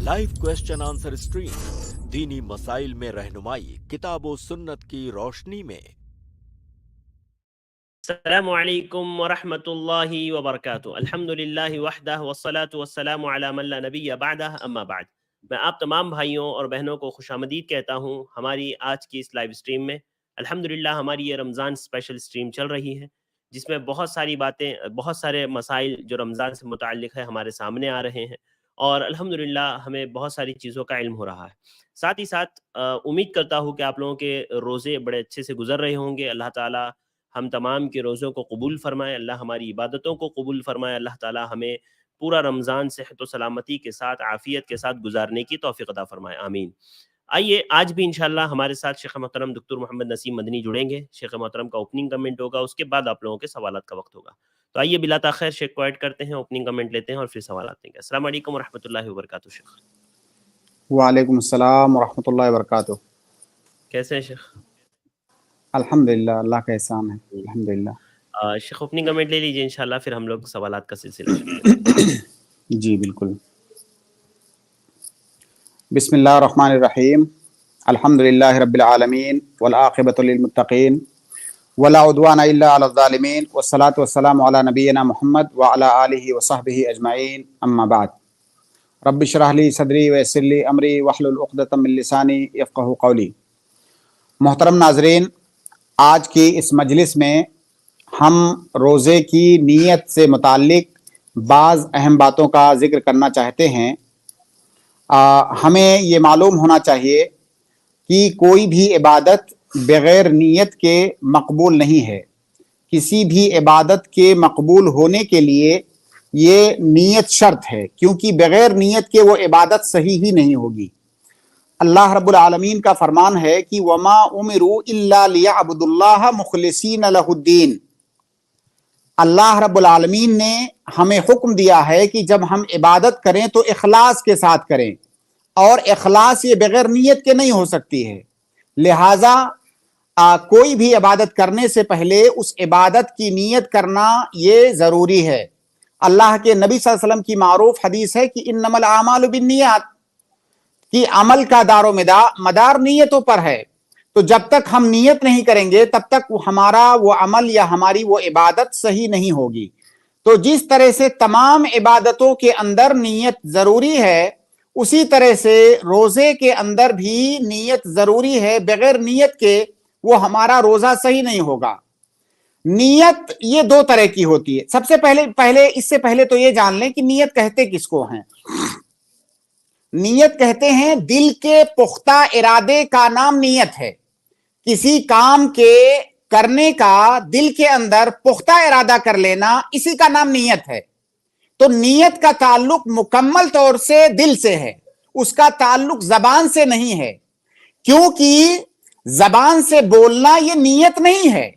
Live question answer stream दीनी मसाइल में रहनुमाई किताब व सुन्नत की रोशनी में। अस्सलामु अलैकुम व रहमतुल्लाहि व बरकातुहू। अल्हम्दुलिल्लाहि वहदहु वस्सलातु वस्सलामु अला मन ला नबिय्य बअदह, अम्मा बाद। मैं आप तमाम भाइयों और बहनों को खुशामदीद कहता हूँ हमारी आज की इस लाइव स्ट्रीम में। अल्हम्दुलिल्लाह हमारी ये रमज़ान स्पेशल स्ट्रीम चल रही है, जिसमें बहुत सारी बातें, बहुत सारे मसाइल जो रमज़ान से मुताल्लिक़ है हमारे सामने आ रहे हैं, और अल्हम्दुलिल्लाह हमें बहुत सारी चीज़ों का इल्म हो रहा है। साथ ही साथ उम्मीद करता हूँ कि आप लोगों के रोज़े बड़े अच्छे से गुजर रहे होंगे। अल्लाह ताला हम तमाम के रोज़ों को कबूल फरमाए, अल्लाह हमारी इबादतों को कबूल फरमाए, अल्लाह ताला हमें पूरा रमज़ान सेहत व सलामती के साथ, आफ़ियत के साथ गुजारने की तौफ़ीक़ अता फरमाए, आमीन। आइए आज भी इंशाअल्लाह हमारे साथ शेख मोहतरम डॉक्टर मोहम्मद नसीम मदनी जुड़ेंगे। शेख मोहतरम का ओपनिंग कमेंट होगा, उसके बाद आप लोगों के सवालात का वक्त होगा। तो आइए बिला ताख़िर शेख को ऐड करते हैं, ओपनिंग कमेंट लेते हैं और फिर सवालात लेंगे। अस्सलाम वालेकुम व रहमतुल्लाहि व बरकातुहू। शेख वालेकुम अस्सलाम व रहमतुल्लाहि व बरकातुहू। कैसे हैं शेख? अल्हम्दुलिल्लाह, अल्लाह का एहसान है, अल्हम्दुलिल्लाह। शेख ओपनिंग कमेंट ले लीजिए, इंशाअल्लाह फिर हम लोग सवालात का सिलसिला शुरू करेंगे। जी बिल्कुल। बिस्मिल्लाहिर रहमानिर रहीम। अल्हम्दुलिल्लाहि रब्बिल आलमीन वल आक़िबतु लिल मुत्तक़ीन वला उद्वाना इल्ला अलल ज़ालिमीन वस्सलातु वस्सलामु अला नबिय्यिना मुहम्मद व अला आलिहि व सहबिहि अजमाइन, अम्मा बाद। रब्बि इश्रह ली सदरी व यस्सिर ली अमरी वहलुल उक़दतम मिन लिसानी यफ़क़हू क़ौली। मोहतरम नाज़रीन, आज की इस मजलिस में हम रोज़े की नीयत से मुताल्लिक़ बाज़ अहम बातों का ज़िक्र करना चाहते हैं। हमें ये मालूम होना चाहिए कि कोई भी इबादत बग़ैर नीयत के मकबूल नहीं है। किसी भी इबादत के मकबूल होने के लिए ये नीयत शर्त है, क्योंकि बग़ैर नीयत के वो इबादत सही ही नहीं होगी। अल्लाह रब्बुल आलमीन का फरमान है कि वमा उमिरू इल्ला लियअबुदुल्लाह मुखलिसीन लहुद्दीन। अल्लाह रब्बुल आलमीन ने हमें हुक्म दिया है कि जब हम इबादत करें तो इखलास के साथ करें, और इखलास ये बग़ैर नीयत के नहीं हो सकती है। लिहाजा कोई भी इबादत करने से पहले उस इबादत की नीयत करना ये ज़रूरी है। अल्लाह के नबी सल्लल्लाहु अलैहि वसल्लम की मारूफ हदीस है कि इन्नमल आमालु बिन्नियात, कि अमल का दारो मदार नीयतों पर है। तो जब तक हम नीयत नहीं करेंगे तब तक हमारा वो अमल या हमारी वो इबादत सही नहीं होगी। तो जिस तरह से तमाम इबादतों के अंदर नीयत ज़रूरी है, उसी तरह से रोज़े के अंदर भी नीयत ज़रूरी है। बग़ैर नीयत के वो हमारा रोज़ा सही नहीं होगा। नीयत ये दो तरह की होती है। सबसे इससे पहले तो ये जान लें कि नीयत कहते किसको हैं। नीयत कहते हैं दिल के पुख्ता इरादे का नाम नीयत है। किसी काम के करने का दिल के अंदर पुख्ता इरादा कर लेना, इसी का नाम नीयत है। तो नीयत का ताल्लुक मुकम्मल तौर से दिल से है, उसका ताल्लुक जबान से नहीं है। क्योंकि जबान से बोलना यह नीयत नहीं है।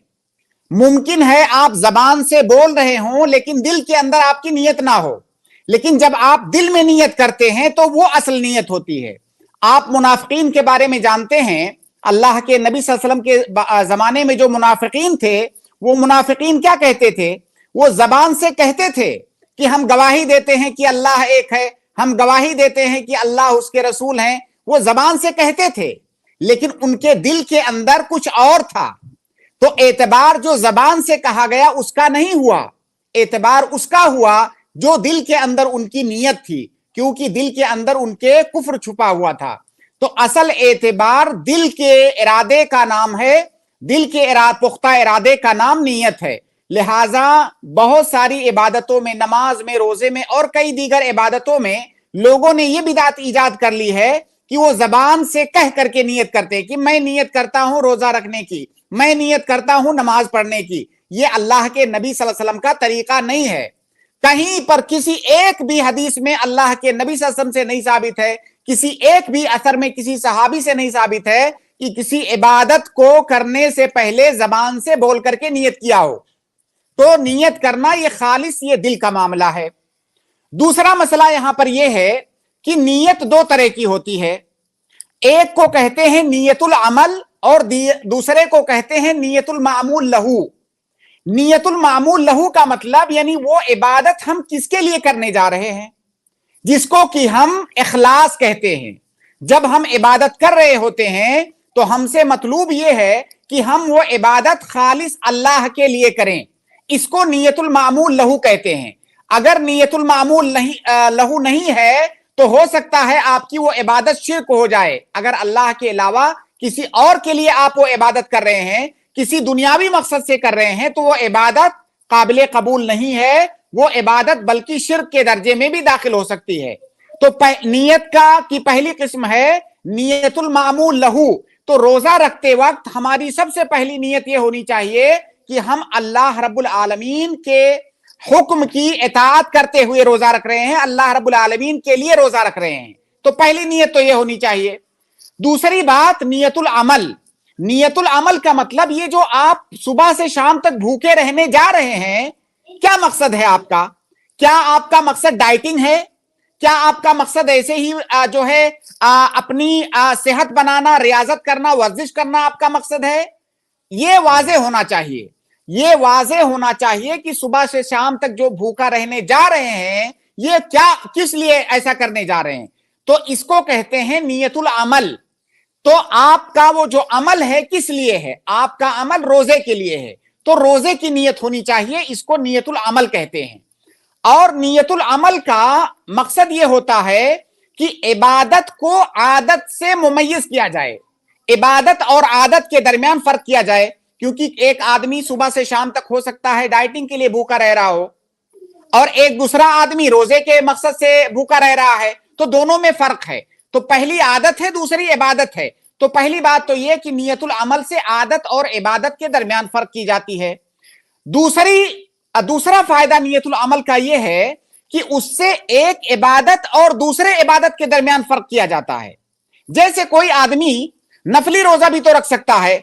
मुमकिन है आप जबान से बोल रहे हों लेकिन दिल के अंदर आपकी नीयत ना हो, लेकिन जब आप दिल में नीयत करते हैं तो वो असल नीयत होती है। आप मुनाफिकीन के बारे में जानते हैं। अल्लाह के नबी सल्लल्लाहु अलैहि वसल्लम के जमाने में जो मुनाफिकीन थे, वो मुनाफिकीन क्या कहते थे? वो जबान से कहते थे कि हम गवाही देते हैं कि अल्लाह एक है, हम गवाही देते हैं कि अल्लाह उसके रसूल हैं। वो जबान से कहते थे, लेकिन उनके दिल के अंदर कुछ और था। तो एतबार जो जबान से कहा गया उसका नहीं हुआ, एतबार उसका हुआ जो दिल के अंदर उनकी नीयत थी, क्योंकि दिल के अंदर उनके कुफ्र छुपा हुआ था। तो असल एतबार दिल के इरादे का नाम है, दिल के पुख्ता इरादे का नाम नीयत है। लिहाजा बहुत सारी इबादतों में, नमाज में, रोजे में और कई दीगर इबादतों में लोगों ने यह बिदात ईजाद कर ली है कि वो जबान से कह करके नीयत करते हैं कि मैं नीयत करता हूं रोजा रखने की, मैं नीयत करता हूं नमाज पढ़ने की। ये अल्लाह के नबी सल्लल्लाहु अलैहि वसल्लम का तरीका नहीं है। कहीं पर किसी एक भी हदीस में अल्लाह के नबी सल्लल्लाहु अलैहि वसल्लम से नहीं साबित है, किसी एक भी असर में किसी सहाबी से नहीं साबित है कि किसी इबादत को करने से पहले जबान से बोल करके नीयत किया हो। तो नीयत करना ये खालिस, ये दिल का मामला है। दूसरा मसला यहां पर यह है कि नीयत दो तरह की होती है। एक को कहते हैं नीयतुल अमल और दूसरे को कहते हैं नीयतुल मामूल लहू। नीयतुल मामूल लहू का मतलब यानी वो इबादत हम किसके लिए करने जा रहे हैं। जिसको कि हम इखलास कहते हैं। जब हम इबादत कर रहे होते हैं तो हमसे मतलूब ये है कि हम वो इबादत खालिस अल्लाह के लिए करें, इसको नियतुल मामूल लहू कहते हैं। अगर नियतुल मामूल लहू नहीं है तो हो सकता है आपकी वो इबादत शिर्क हो जाए। अगर अल्लाह के अलावा किसी और के लिए आप वो इबादत कर रहे हैं, किसी दुनियावी मकसद से कर रहे हैं, तो वो इबादत काबिल कबूल नहीं है, वो इबादत बल्कि शिर्क के दर्जे में भी दाखिल हो सकती है। तो नियत का की पहली किस्म है नियतुल मामूल लहू। तो रोजा रखते वक्त हमारी सबसे पहली नियत ये होनी चाहिए कि हम अल्लाह रब्बुल आलमीन के हुक्म की इताअत करते हुए रोजा रख रहे हैं, अल्लाह रब्बुल आलमीन के लिए रोजा रख रहे हैं। तो पहली नियत तो ये होनी चाहिए। दूसरी बात नियतुल अमल। नियतुल अमल का मतलब ये जो आप सुबह से शाम तक भूखे रहने जा रहे हैं, क्या मकसद है आपका? क्या आपका मकसद डाइटिंग है? क्या आपका मकसद ऐसे ही जो है अपनी सेहत बनाना, रियाजत करना, वर्जिश करना आपका मकसद है? ये वाज़े होना चाहिए। ये वाज़े होना चाहिए कि सुबह से शाम तक जो भूखा रहने जा रहे हैं, ये क्या किस लिए ऐसा करने जा रहे हैं? तो इसको कहते हैं नियतुल अमल। तो आपका वो जो अमल है किस लिए है? आपका अमल रोजे के लिए है, तो रोजे की नियत होनी चाहिए, इसको नियतुल अमल कहते हैं। और नियतुल अमल का मकसद ये होता है कि इबादत को आदत से मुमय्यज किया जाए, इबादत और आदत के दरमियान फर्क किया जाए। क्योंकि एक आदमी सुबह से शाम तक हो सकता है डाइटिंग के लिए भूखा रह रहा हो, और एक दूसरा आदमी रोजे के मकसद से भूखा रह रहा है, तो दोनों में फर्क है। तो पहली आदत है, दूसरी इबादत है। तो पहली बात तो यह कि नियतुल अमल से आदत और इबादत के दरमियान फर्क की जाती है। दूसरा फायदा नियतुल अमल का यह है कि उससे एक इबादत और दूसरे इबादत के दरमियान फर्क किया जाता है। जैसे कोई आदमी नफली रोजा भी तो रख सकता है,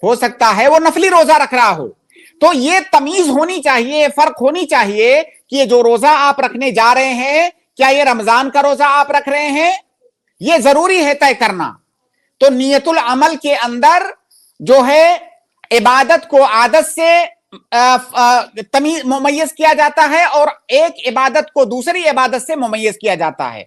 हो सकता है वो नफली रोजा रख रहा हो, तो ये तमीज होनी चाहिए, फर्क होनी चाहिए कि ये जो रोजा आप रखने जा रहे हैं, क्या ये रमजान का रोजा आप रख रहे हैं? ये जरूरी है तय करना। तो नियतुल अमल के अंदर जो है इबादत को आदत से तमीज मुमय्यज किया जाता है और एक इबादत को दूसरी इबादत से मुमय्यज किया जाता है।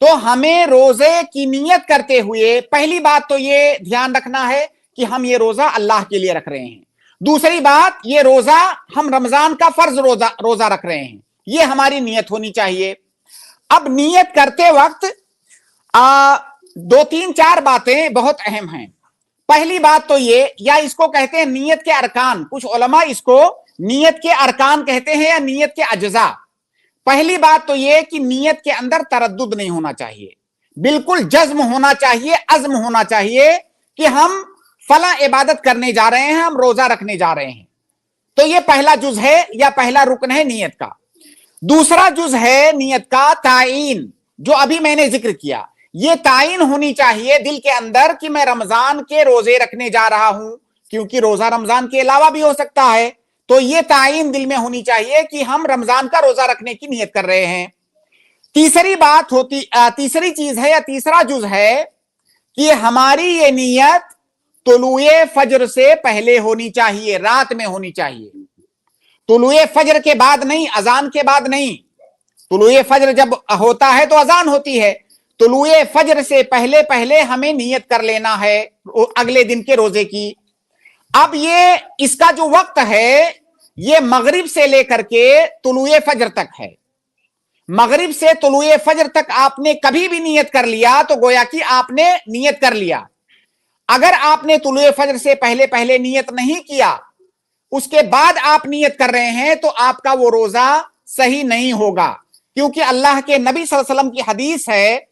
तो हमें रोजे की नियत करते हुए पहली बात तो ये ध्यान रखना है कि हम ये रोजा अल्लाह के लिए रख रहे हैं। दूसरी बात, ये रोजा हम रमजान का फर्ज रोजा रख रहे हैं, ये हमारी नियत होनी चाहिए। अब नियत करते वक्त दो तीन चार बातें बहुत अहम हैं। पहली बात तो ये, या इसको कहते हैं नियत के अरकान, कुछ उलमा इसको नियत के अरकान कहते हैं या नियत के अज्जा। पहली बात तो ये कि नियत के अंदर तरद्दुद नहीं होना चाहिए, बिल्कुल जज्म होना चाहिए, अज़्म होना चाहिए कि हम फला इबादत करने जा रहे हैं, हम रोजा रखने जा रहे हैं। तो ये पहला जुज है या पहला रुकन है नियत का। दूसरा जुज है नियत का तायीन, जो अभी मैंने जिक्र किया। ये तायीन होनी चाहिए दिल के अंदर कि मैं रमजान के रोजे रखने जा रहा हूं, क्योंकि रोजा रमजान के अलावा भी हो सकता है। तो ये तायीन दिल में होनी चाहिए कि हम रमजान का रोजा रखने की नियत कर रहे हैं। तीसरी चीज है या तीसरा जुज है कि हमारी ये नियत तुलुए फजर से पहले होनी चाहिए, रात में होनी चाहिए। तुलुए फजर के बाद नहीं, अजान के बाद नहीं। तुलुए फजर जब होता है तो अजान होती है, तुलुए फजर से पहले पहले हमें नियत कर लेना है अगले दिन के रोजे की। अब ये इसका जो वक्त है ये मगरिब से लेकर के तुलुए फजर तक है। मगरिब से तुलुए फजर तक आपने कभी भी नियत कर लिया तो गोया कि आपने नियत कर लिया। अगर आपने तुलुए फजर से पहले पहले नियत नहीं किया, उसके बाद आप नियत कर रहे हैं, तो आपका वो रोजा सही नहीं होगा। क्योंकि अल्लाह के नबी सल्लल्लाहु अलैहि वसल्लम की हदीस है,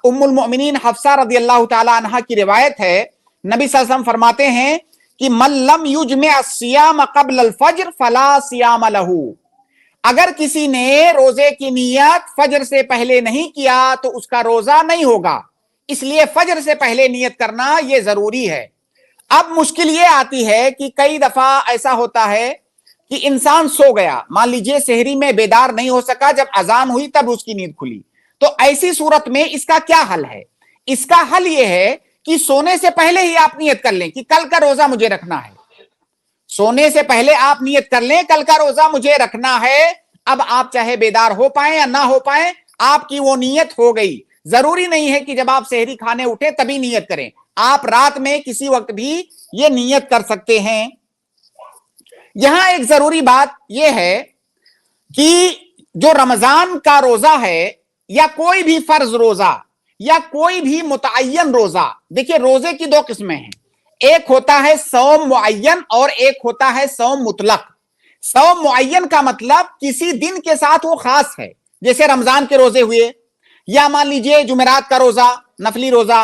उम्मुल मोमिनीन हफ्सा रदियल्लाहु ताला अन्हा की रिवायत है, नबी सल्लल्लाहु अलैहि वसल्लम फरमाते हैं कि मल्लम युजमे अस्सियाम क़ब्ल अल फज्र फला सियाम लहू। अगर किसी ने रोजे की नियत फजर से पहले नहीं किया तो उसका रोजा नहीं होगा। इसलिए फजर से पहले नियत करना यह जरूरी है। अब मुश्किल ये आती है कि कई दफा ऐसा होता है कि इंसान सो गया, मान लीजिए सेहरी में बेदार नहीं हो सका, जब अजान हुई तब उसकी नींद खुली। तो ऐसी सूरत में इसका क्या हल है? इसका हल यह है कि सोने से पहले ही आप नियत कर लें कि कल का रोजा मुझे रखना है। सोने से पहले आप नियत कर लें कल का रोजा मुझे रखना है। अब आप चाहे बेदार हो पाए या ना हो पाए, आपकी वो नियत हो गई। जरूरी नहीं है कि जब आप सहरी खाने उठे तभी नियत करें, आप रात में किसी वक्त भी ये नियत कर सकते हैं। यहां एक जरूरी बात यह है कि जो रमजान का रोजा है या कोई भी फर्ज रोजा या कोई भी मुतअय्यन रोजा, देखिए रोजे की दो किस्में हैं, एक होता है सौम मुअय्यन और एक होता है सौम मुतलक। सौम मुअय्यन का मतलब किसी दिन के साथ वो खास है, जैसे रमजान के रोजे हुए, या मान लीजिए जुमेरात का रोजा नफली रोजा,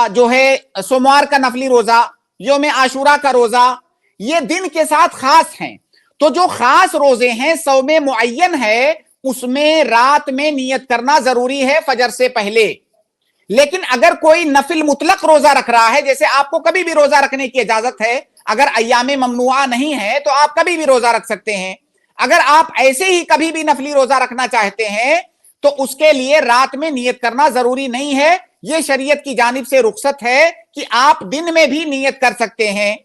जो है सोमवार का नफली रोजा, यौम आशूरा का रोजा, ये दिन के साथ खास हैं। तो जो खास रोजे हैं सौम मुअय्यन है, उसमें रात में नियत करना जरूरी है फजर से पहले। लेकिन अगर कोई नफिल मुतलक रोजा रख रहा है, जैसे आपको कभी भी रोजा रखने की इजाजत है, अगर अय्यामे ममनुआ नहीं है तो आप कभी भी रोजा रख सकते हैं। अगर आप ऐसे ही कभी भी नफली रोजा रखना चाहते हैं तो उसके लिए रात में नियत करना जरूरी नहीं है। यह शरीयत की जानिब से रुखसत है कि आप दिन में भी नियत कर सकते हैं।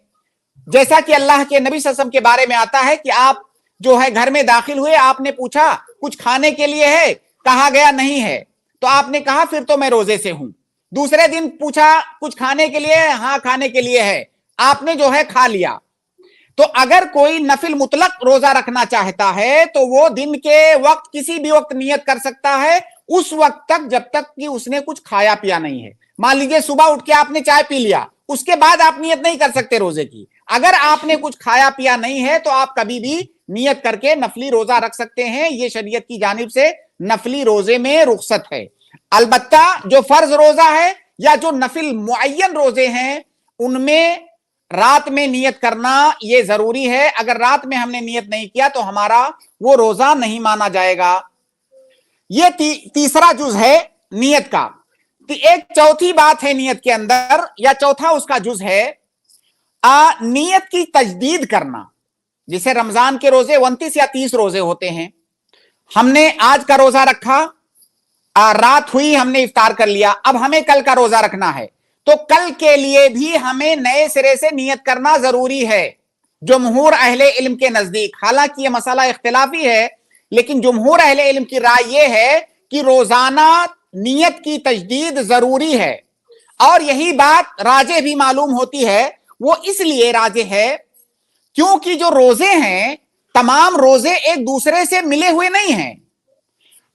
जैसा कि अल्लाह के नबी सल्लल्लाहु अलैहि वसल्लम के बारे में आता है कि आप जो है घर में दाखिल हुए, आपने पूछा कुछ खाने के लिए है, कहा गया नहीं है, तो आपने कहा फिर तो मैं रोजे से हूं। दूसरे दिन पूछा कुछ खाने के लिए है, हाँ खाने के लिए है, आपने जो है खा लिया। तो अगर कोई नफिल मुतलक रोजा रखना चाहता है तो वो दिन के वक्त किसी भी वक्त नियत कर सकता है, उस वक्त तक जब तक कि उसने कुछ खाया पिया नहीं है। मान लीजिए सुबह उठ के आपने चाय पी लिया, उसके बाद आप नियत नहीं कर सकते रोजे की। अगर आपने कुछ खाया पिया नहीं है तो आप कभी भी नियत करके नफली रोजा रख सकते हैं। ये शरीयत की जानिब से नफली रोजे में रुखसत है। अलबत्ता जो फर्ज रोजा है या जो नफिल मुअय्यन रोजे हैं उनमें रात में नियत करना यह जरूरी है। अगर रात में हमने नियत नहीं किया तो हमारा वो रोजा नहीं माना जाएगा। ये तीसरा जुज है नियत का। एक चौथी बात है नियत के अंदर, या चौथा उसका जुज है नियत की तजदीद करना। जिसे रमजान के रोजे 29 या 30 रोजे होते हैं, हमने आज का रोजा रखा, रात हुई हमने इफ्तार कर लिया, अब हमें कल का रोजा रखना है, तो कल के लिए भी हमें नए सिरे से नियत करना जरूरी है। जमहूर अहले इल्म के नजदीक, हालांकि यह मसला इख्तिलाफी है, लेकिन जमहूर अहले इल्म की राय यह है कि रोजाना नियत की तजदीद जरूरी है। और यही बात राजे भी मालूम होती है। वो इसलिए राजे है क्योंकि जो रोजे हैं तमाम रोजे एक दूसरे से मिले हुए नहीं हैं।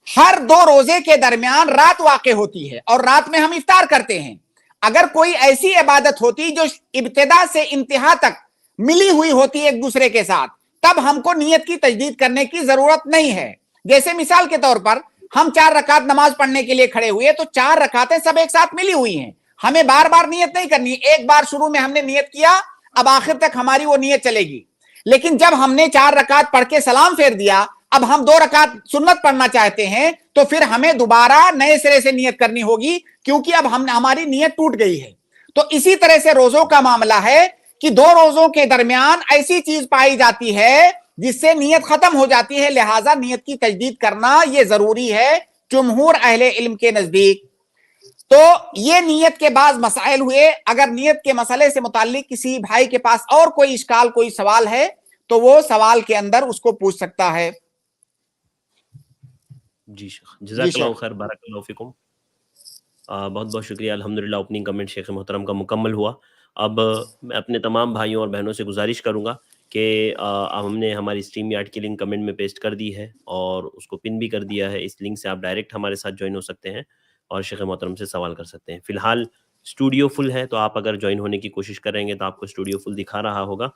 हर दो रोजे के दरमियान रात वाक़े होती है और रात में हम इफ्तार करते हैं। अगर कोई ऐसी इबादत होती जो इब्तिदा से इंतहा तक मिली हुई होती एक दूसरे के साथ, तब हमको नियत की तजदीद करने की जरूरत नहीं है। जैसे मिसाल के तौर पर हम 4 रकात नमाज पढ़ने के लिए खड़े हुए, तो 4 रकातें सब एक साथ मिली हुई हैं, हमें बार बार नियत नहीं करनी। एक बार शुरू में हमने नियत किया, अब आखिर तक हमारी वो नियत चलेगी। लेकिन जब हमने 4 रकात पढ़ के सलाम फेर दिया, अब हम 2 रकात सुन्नत पढ़ना चाहते हैं, तो फिर हमें दोबारा नए सिरे से नियत करनी होगी, क्योंकि अब हमारी नियत टूट गई है। तो इसी तरह से रोजों का मामला है कि 2 रोजों के दरमियान ऐसी चीज पाई जाती है जिससे नियत खत्म हो जाती है, लिहाजा नियत की तजदीद करना यह जरूरी है जमहूर अहले इल्म के नजदीक। तो ये नियत के बाद मसाइल हुए। अगर नियत के मसले से मुताल्लिक किसी भाई के पास और कोई इश्काल, कोई सवाल है, तो वो सवाल के अंदर उसको पूछ सकता है। जी जज़ाकल्लाहु खैर, बारकल्लाहु फिकुम। बहुत बहुत शुक्रिया। अल्हम्दुलिल्लाह ओपनिंग कमेंट शेख मोहतरम का मुकम्मल हुआ। अब मैं अपने तमाम भाइयों और बहनों से गुजारिश करूंगा कि हमने हमारी स्ट्रीम यार्ड की लिंक कमेंट में पेस्ट कर दी है और उसको पिन भी कर दिया है। इस लिंक से आप डायरेक्ट हमारे साथ ज्वाइन हो सकते हैं और शेख मोहतरम से सवाल कर सकते हैं। फिलहाल स्टूडियो फुल है, तो आप अगर ज्वाइन होने की कोशिश करेंगे तो आपको स्टूडियो फुल दिखा रहा होगा,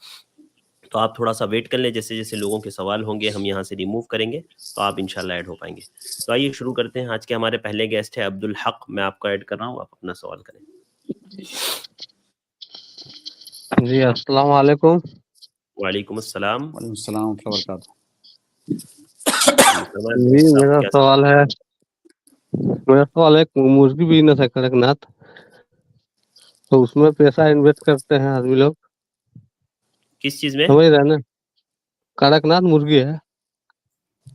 तो आप थोड़ा सा वेट कर लें। जैसे जैसे लोगों के सवाल होंगे हम यहाँ से रिमूव करेंगे तो आप इंशाल्लाह ऐड हो पाएंगे। तो आइए शुरू करते हैं। आज के हमारे पहले गेस्ट है अब्दुल हक। मैं आपको ऐड कर रहा हूँ, आप अपना सवाल करें। जी अस्सलाम वालेकुम। वालेकुम अस्सलाम। जी मेरा सवाल है मुर्गी बिजनेस है कड़कनाथ, तो उसमें पैसा इन्वेस्ट करते हैं आदमी लोग। किस चीज में? समझ रहे ना, कड़कनाथ मुर्गी है।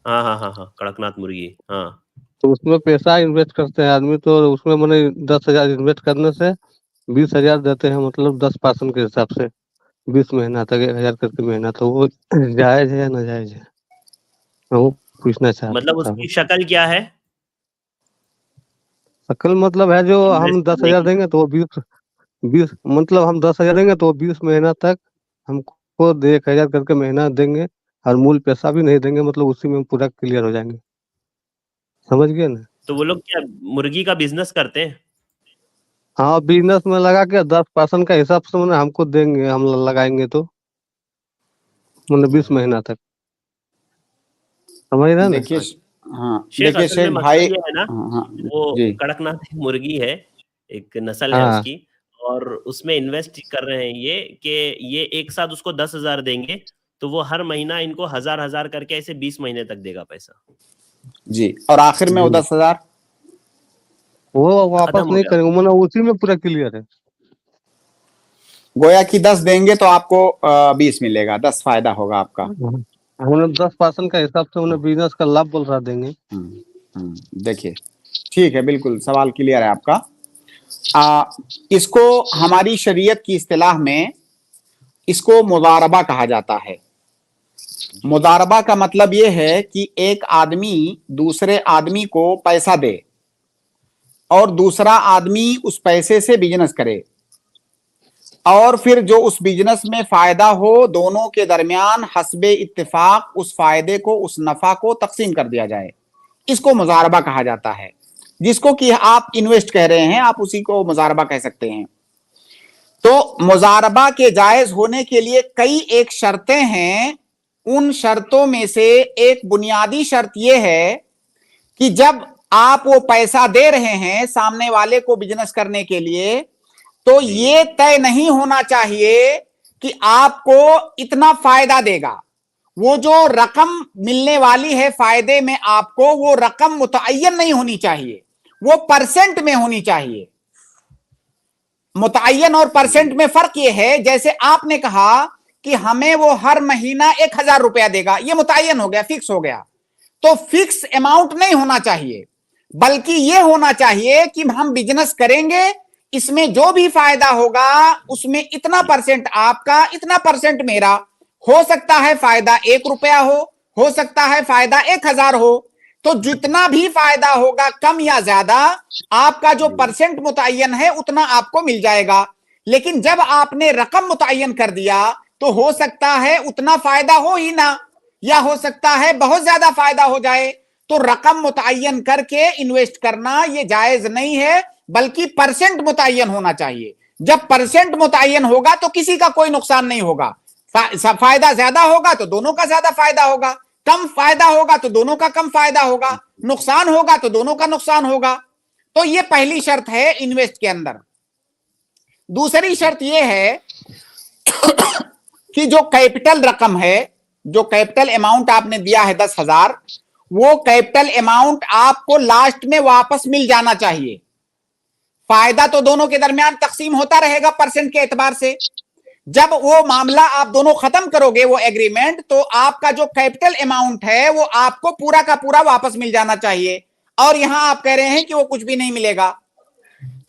हाँ हाँ हाँ हाँ, कड़कनाथ मुर्गी। हाँ, तो उसमें पैसा इन्वेस्ट करते हैं आदमी, तो उसमें मैंने 10,000 इन्वेस्ट करने से 20,000 देते हैं, मतलब 10% के हिसाब से 20 महीना तक 1,000 करके महीना। तो वो जायज है या नाजायज है, वो पूछना चाहता हूँ। मतलब उसकी शक्ल क्या है? अकल मतलब है जो हम इन्वेस्ट 10,000 करने की। देंगे तो वो 20 मतलब हम 10,000 देंगे तो वो 20 महीना तक हमको 1,000 करके महीना देंगे और मूल पैसा भी नहीं देंगे, मतलब उसी में पूरा क्लियर हो जाएंगे। समझ गए ना? तो वो लोग क्या मुर्गी का बिजनेस करते हैं? हाँ, बिजनेस में लगा के 10% का हिसाब से मैंने हमको देंगे, हम लगाएंगे तो मैंने 20 महीना तक। समझ रहे हैं ना? देखिए, हाँ शेख देखिए असल में शेख मसला भाई, ये है ना, हाँ हाँ वो जी, कड़कनाथ मुर्गी है, एक नस्ल है हाँ उसकी, और उसमें इन्वेस्ट कर रहे हैं ये कि ये एक साथ उसको 10,000 देंगे तो वो हर महीना इनको 1,000 करके ऐसे 20 महीने तक देगा पैसा। जी, और आखिर में वो जी, 10,000 वो वापस खत्म हो नहीं गया। करेंगे, मैंने उसी में पूरा क्लियर है। गोया कि 10 देंगे तो आपको 20 मिलेगा, 10 फायदा होगा आपका। हमने 10% का हिसाब से उन्हें बिजनेस का लाभ बोल रहा देंगे। देखिए, ठीक है, बिल्कुल सवाल क्लियर है आपका। इसको हमारी शरीयत की इस्तिलाह में इसको मुदारबा कहा जाता है। मुदारबा का मतलब यह है कि एक आदमी दूसरे आदमी को पैसा दे और दूसरा आदमी उस पैसे से बिजनेस करे, और फिर जो उस बिजनेस में फायदा हो दोनों के दरमियान हस्बे इत्तेफाक उस फायदे को, उस नफा को तकसीम कर दिया जाए। इसको मुजारबा कहा जाता है। जिसको कि आप इन्वेस्ट कह रहे हैं, आप उसी को मुजारबा कह सकते हैं। तो मुजारबा के जायज होने के लिए कई एक शर्तें हैं। उन शर्तों में से एक बुनियादी शर्त यह है कि जब आप वो पैसा दे रहे हैं सामने वाले को बिजनेस करने के लिए, तो ये तय नहीं होना चाहिए कि आपको इतना फायदा देगा। वो जो रकम मिलने वाली है फायदे में आपको, वो रकम मुतअय्यन नहीं होनी चाहिए, वो परसेंट में होनी चाहिए। मुतअय्यन और परसेंट में फर्क ये है, जैसे आपने कहा कि हमें वो हर महीना 1,000 रुपया देगा, ये मुतअय्यन हो गया, फिक्स हो गया। तो फिक्स अमाउंट नहीं होना चाहिए, बल्कि ये होना चाहिए कि हम बिजनेस करेंगे, इसमें जो भी फायदा होगा उसमें इतना परसेंट आपका, इतना परसेंट मेरा। हो सकता है फायदा 1 रुपया हो सकता है फायदा 1,000 हो। तो जितना भी फायदा होगा कम या ज्यादा, आपका जो परसेंट मुतय्यन है उतना आपको मिल जाएगा। लेकिन जब आपने रकम मुतय्यन कर दिया तो हो सकता है उतना फायदा हो ही ना, या हो सकता है बहुत ज्यादा फायदा हो जाए। तो रकम मुतय्यन करके इन्वेस्ट करना ये जायज नहीं है, बल्कि परसेंट मुतय्यन होना चाहिए। जब परसेंट मुतय्यन होगा तो किसी का कोई नुकसान नहीं होगा। फायदा ज्यादा होगा तो दोनों का ज्यादा फायदा होगा, कम फायदा होगा तो दोनों का कम फायदा होगा, नुकसान होगा तो दोनों का नुकसान होगा। तो ये पहली शर्त है इन्वेस्ट के अंदर। दूसरी शर्त यह है कि जो कैपिटल रकम है, जो कैपिटल अमाउंट आपने दिया है 10,000, वो कैपिटल अमाउंट आपको लास्ट में वापस मिल जाना चाहिए। फायदा तो दोनों के दरमियान तकसीम होता रहेगा परसेंट के एतबार से। जब वो मामला आप दोनों खत्म करोगे वो एग्रीमेंट, तो आपका जो कैपिटल अमाउंट है वो आपको पूरा का पूरा वापस मिल जाना चाहिए। और यहां आप कह रहे हैं कि वो कुछ भी नहीं मिलेगा।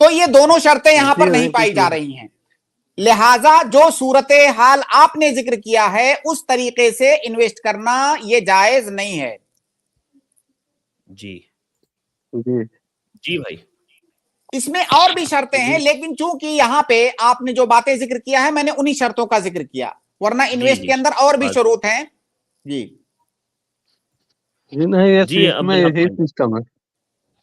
तो ये दोनों शर्तें यहां पर नहीं पाई जा रही हैं। लिहाजा जो सूरत हाल आपने जिक्र किया है उस तरीके से इन्वेस्ट करना ये जायज नहीं है। जी जी जी भाई, इसमें और भी शर्तें हैं, लेकिन चूंकि यहां पे आपने जो बातें जिक्र किया है मैंने उन्हीं शर्तों का जिक्र किया, वरना इन्वेस्ट के अंदर और भी शुरूत हैं। जी जी, नहीं ये जी इसमें यही सिस्टम है।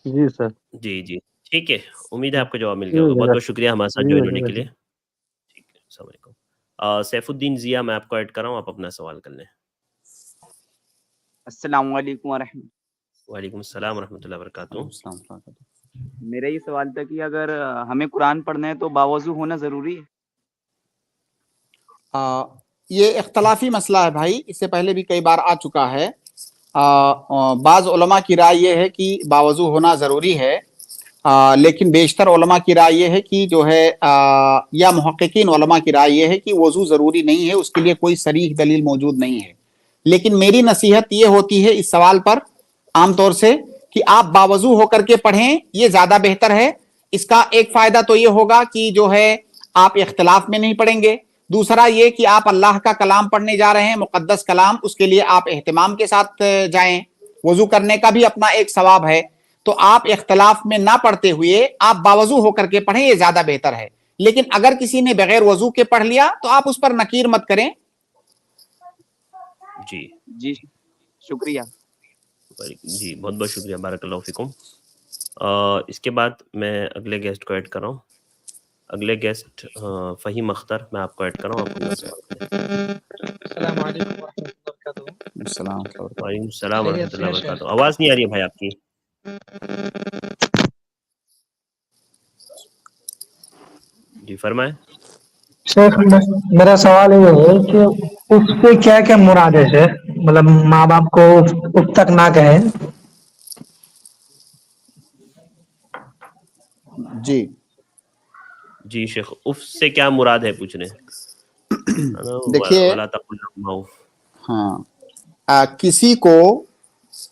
जी सर। जी जी, ठीक है, उम्मीद है आपको जवाब मिल गया होगा। बहुत बहुत शुक्रिया हमारे साथ ज्वाइन होने के लिए। ठीक है, अस्सलाम वालेकुम। सैफुद्दीन जिया, मैं आपको ऐड कर रहा हूँ, आप अपना सवाल कर लें। अस्सलाम वालेकुम वालेकुम अस्सलाम वरहमतुल्लाहि वबरकातुहू। मेरा ये सवाल था कि अगर हमें कुरान पढ़ना है तो बावजू होना जरूरी है? ये इख्तलाफी मसला है भाई, इससे पहले भी कई बार आ चुका है। बाज़ उलमा की राय ये है कि बावजू होना ज़रूरी है, लेकिन बेशतर उलमा की राय ये है कि जो है या मुहक्किकीन उलमा की राय ये है कि वज़ू ज़रूरी नहीं है, उसके लिए कोई सरीह दलील मौजूद नहीं है। लेकिन मेरी नसीहत ये होती है इस सवाल पर आमतौर से कि आप बावजू होकर के पढ़ें, ये ज़्यादा बेहतर है। इसका एक फ़ायदा तो ये होगा कि जो है आप इख्तिलाफ में नहीं पढ़ेंगे। दूसरा ये कि आप अल्लाह का कलाम पढ़ने जा रहे हैं, मुक़द्दस कलाम, उसके लिए आप एहतिमाम के साथ जाएं। वज़ू करने का भी अपना एक सवाब है। تو آپ اختلاف میں نہ پڑھتے ہوئے آپ باوضو ہو کر کے پڑھیں, یہ زیادہ بہتر ہے. لیکن اگر کسی نے بغیر وضو کے پڑھ لیا تو آپ اس پر نکیر مت کریں. جی جی شکریہ. جی بہت بہت شکریہ, بارک اللہ فیکم. اس کے بعد میں اگلے گیسٹ کو ایڈ کر رہا ہوں. اگلے گیسٹ فہیم اختر, میں آپ کو ایڈ کر رہا ہوں. آپ اپنا سوال کریں. السلام علیکم ورحمۃ اللہ وبرکاتہ. السلام. وعلیکم السلام خیریت ورحمۃ سے اللہ ہے وبرکاتہ. شیخ؟ آواز نہیں آ رہی ہے بھائی آپ کی. جی فرمائیں. شیخ میرا سوال یہ ہے کہ اس سے کیا کیا مراد ہے شیخ, مطلب ماں باپ کو اس تک نہ کہیں. جی جی شیخ, اف سے کیا مراد ہے پوچھ رہے ہیں, دیکھیے, ولا تقل لهما اف. ہاں, کسی کو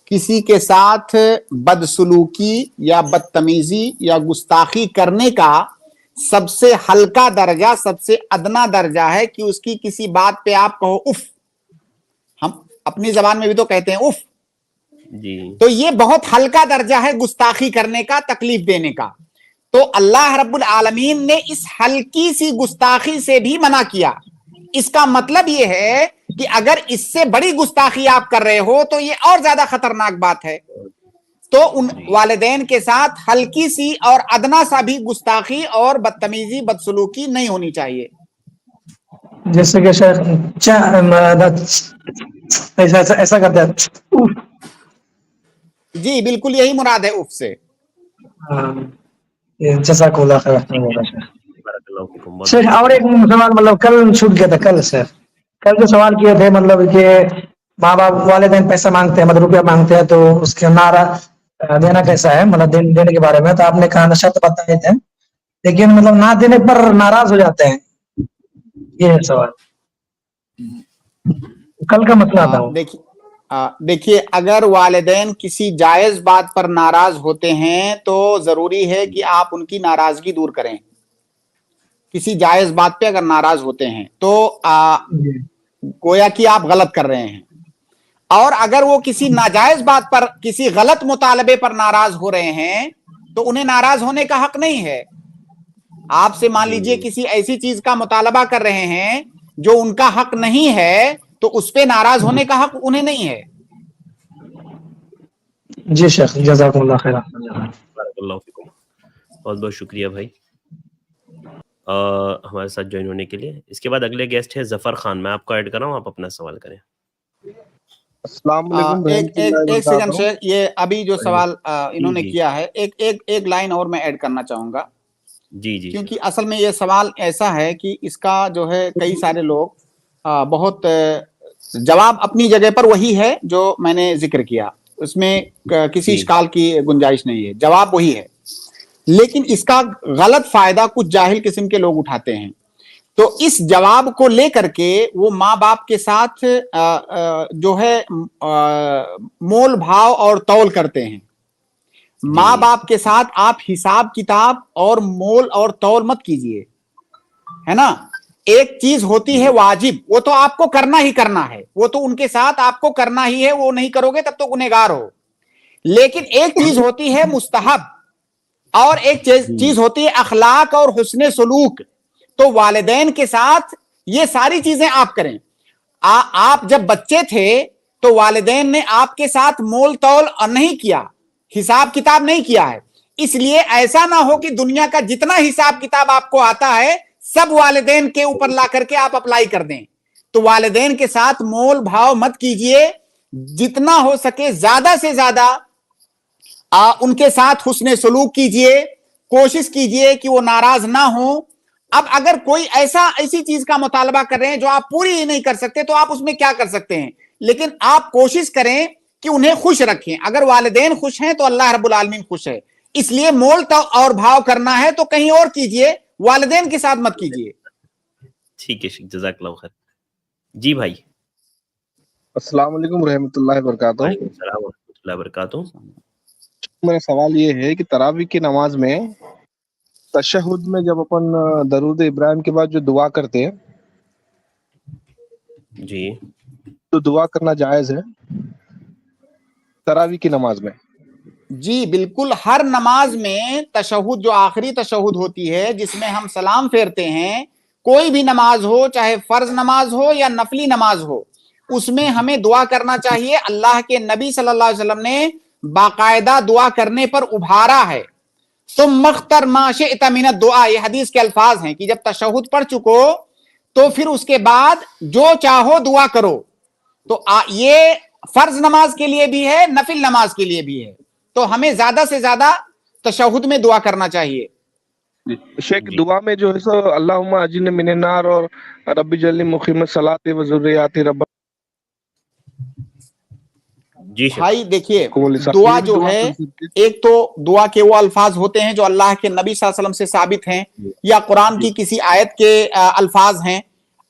کسی کے ساتھ بدسلوکی یا بدتمیزی یا گستاخی کرنے کا سب سے ہلکا درجہ, سب سے ادنا درجہ ہے کہ اس کی کسی بات پہ آپ کہو اف. ہم اپنی زبان میں بھی تو کہتے ہیں اف. جی تو یہ بہت ہلکا درجہ ہے گستاخی کرنے کا, تکلیف دینے کا. تو اللہ رب العالمین نے اس ہلکی سی گستاخی سے بھی منع کیا. اس کا مطلب یہ ہے کہ اگر اس سے بڑی گستاخی آپ کر رہے ہو تو یہ اور زیادہ خطرناک بات ہے. تو ان والدین کے ساتھ ہلکی سی اور ادنا سا بھی گستاخی اور بدتمیزی بدسلوکی نہیں ہونی چاہیے. جیسے کہ شیخ ایسا کرتے ہیں. جی بالکل یہی مراد ہے اف سے. جزاک اللہ خیر. بارک اللہ فیکم. بہت شیخ بہت اور شکریہ. ایک سوال, مطلب کل چھوٹ گیا تھا. کل سر کل جو سوال کیے تھے, مطلب کہ ماں باپ والدین پیسہ مانگتے ہیں, مطلب روپیہ مانگتے ہیں, تو اس کے نعرہ دینا کیسا ہے, مطلب دینے کے بارے میں. تو آپ نے کہا شرط بتائے تھے, لیکن مطلب نہ دینے پر ناراض ہو جاتے ہیں. یہ ہے سوال, کل کا مسئلہ تھا وہ. دیکھیے, اگر والدین کسی جائز بات پر ناراض ہوتے ہیں تو ضروری ہے کہ آپ ان کی ناراضگی دور کریں. کسی جائز بات پہ اگر ناراض ہوتے ہیں تو گویا کہ آپ غلط کر رہے ہیں. اور اگر وہ کسی ناجائز بات پر, کسی غلط مطالبے پر ناراض ہو رہے ہیں تو انہیں ناراض ہونے کا حق نہیں ہے. آپ سے مان لیجئے کسی ایسی چیز کا مطالبہ کر رہے ہیں جو ان کا حق نہیں ہے, تو اس پہ ناراض ہونے کا حق انہیں نہیں ہے. جی شیخ, جزاک اللہ خیر. بارک اللہ فیکم. بہت بہت شکریہ بھائی ہمارے ساتھ جوائن ہونے کے لیے. اس کے بعد اگلے گیسٹ ہے ظفر خان, میں آپ کو ایڈ کر رہا ہوں. آپ اپنا سوال کریں. السلام علیکم ایک سیکنڈ شیخ, یہ ابھی جو سوال انہوں نے جی کیا ہے, ایک لائن اور میں ایڈ کرنا چاہوں گا. جی جی کیونکہ اصل میں یہ سوال ایسا ہے کہ اس کا جو ہے کئی سارے لوگ بہت جواب اپنی جگہ پر وہی ہے جو میں نے ذکر کیا, اس میں کسی اشکال کی گنجائش نہیں ہے, جواب وہی ہے. لیکن اس کا غلط فائدہ کچھ جاہل قسم کے لوگ اٹھاتے ہیں. تو اس جواب کو لے کر کے وہ ماں باپ کے ساتھ جو ہے مول بھاؤ اور تول کرتے ہیں. ماں باپ کے ساتھ آپ حساب کتاب اور مول اور تول مت کیجئے, ہے نا. ایک چیز ہوتی ہے واجب, وہ تو آپ کو کرنا ہی کرنا ہے, وہ تو ان کے ساتھ آپ کو کرنا ہی ہے, وہ نہیں کرو گے تب تو گنہگار ہو. لیکن ایک چیز ہوتی ہے مستحب, اور ایک چیز ہوتی ہے اخلاق اور حسن سلوک. تو والدین کے ساتھ یہ ساری چیزیں آپ کریں. آپ جب بچے تھے تو والدین نے آپ کے ساتھ مول تول نہیں کیا, حساب کتاب نہیں کیا ہے. اس لیے ایسا نہ ہو کہ دنیا کا جتنا حساب کتاب آپ کو آتا ہے سب والدین کے اوپر لا کر کے آپ اپلائی کر دیں. تو والدین کے ساتھ مول بھاؤ مت کیجئے, جتنا ہو سکے زیادہ سے زیادہ ان کے ساتھ حسن سلوک کیجئے, کوشش کیجئے کہ وہ ناراض نہ ہوں. اب اگر کوئی ایسی چیز کا مطالبہ کر رہے ہیں جو آپ پوری ہی نہیں کر سکتے تو آپ اس میں کیا کر سکتے ہیں, لیکن آپ کوشش کریں کہ انہیں خوش رکھیں. اگر والدین خوش ہیں تو اللہ رب العالمین خوش ہے. اس لیے مول اور بھاؤ کرنا ہے تو کہیں اور کیجئے, والدین کے ساتھ مت کیجئے. ٹھیک ہے شیخ, جزاک اللہ خیر. جی بھائی. السلام علیکم رحمۃ اللہ وبرکاتہ. وعلیکم السلام ورحمۃ اللہ وبرکاتہ. میرا سوال یہ ہے کہ تراویح کی نماز میں تشہد میں جب اپن درود ابراہیم کے بعد جو دعا کرتے ہیں جی تو دعا کرنا جائز ہے تراویح کی نماز میں؟ जी बिल्कुल, हर नमाज में तशहुद, जो आखिरी तशहुद होती है जिसमें हम सलाम फेरते हैं, कोई भी नमाज हो, चाहे फर्ज नमाज हो या नफली नमाज हो, उसमें हमें दुआ करना चाहिए। अल्लाह के नबी सल्लल्लाहु अलैहि वसल्लम ने बाकायदा दुआ करने पर उभारा है। तुम मख्तर माशे तमिन दुआ, ये हदीस के अल्फाज हैं कि जब तशहुद पढ़ चुको तो फिर उसके बाद जो चाहो दुआ करो। तो ये फर्ज नमाज के लिए भी है, नफिल नमाज के लिए भी है। तो हमें ज्यादा से ज्यादा तशहुद में दुआ करना चाहिए। शेख, दुआ में जो है सो अल्लाहुम्मा अजिरनी मिनन नार और रब्बी जल्ली मुक़ीमत सलाती व ज़ुर्रियती रब्बा। जी शेख। भाई देखिए, दुआ जो है, एक तो दुआ के वो अल्फाज होते हैं जो अल्लाह के नबी सल्लल्लाहु अलैहि वसल्लम से साबित हैं या कुरान की किसी आयत के अल्फाज हैं,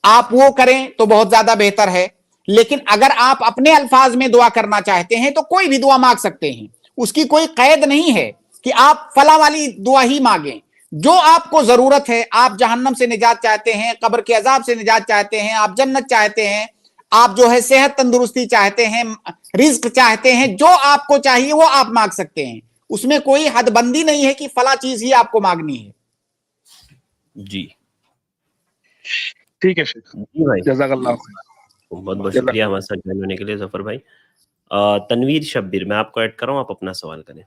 आप वो करें तो बहुत ज्यादा बेहतर है। लेकिन अगर आप अपने अल्फाज में दुआ करना चाहते हैं तो कोई भी दुआ मांग सकते हैं, उसकी कोई कैद नहीं है कि आप फला वाली दुआ ही मांगें। जो आपको जरूरत है, आप जहन्नम से निजात चाहते हैं, कब्र के अजाब से निजात चाहते हैं, आप जन्नत चाहते हैं, आप जो है सेहत तंदुरुस्ती चाहते हैं, रिज्क चाहते हैं, जो आपको चाहिए वो आप मांग सकते हैं। उसमें कोई हदबंदी नहीं है कि फला चीज ही आपको मांगनी है। जी ठीक है शेख, जी भाई, जज़ाकल्लाह खैर। बहुत बहुत शुक्रिया हमारे साथ ज्वाइन होने के लिए जफर भाई। तनवीर शब्बीर, मैं आपको ऐड कर रहा हूँ, आप अपना सवाल करें।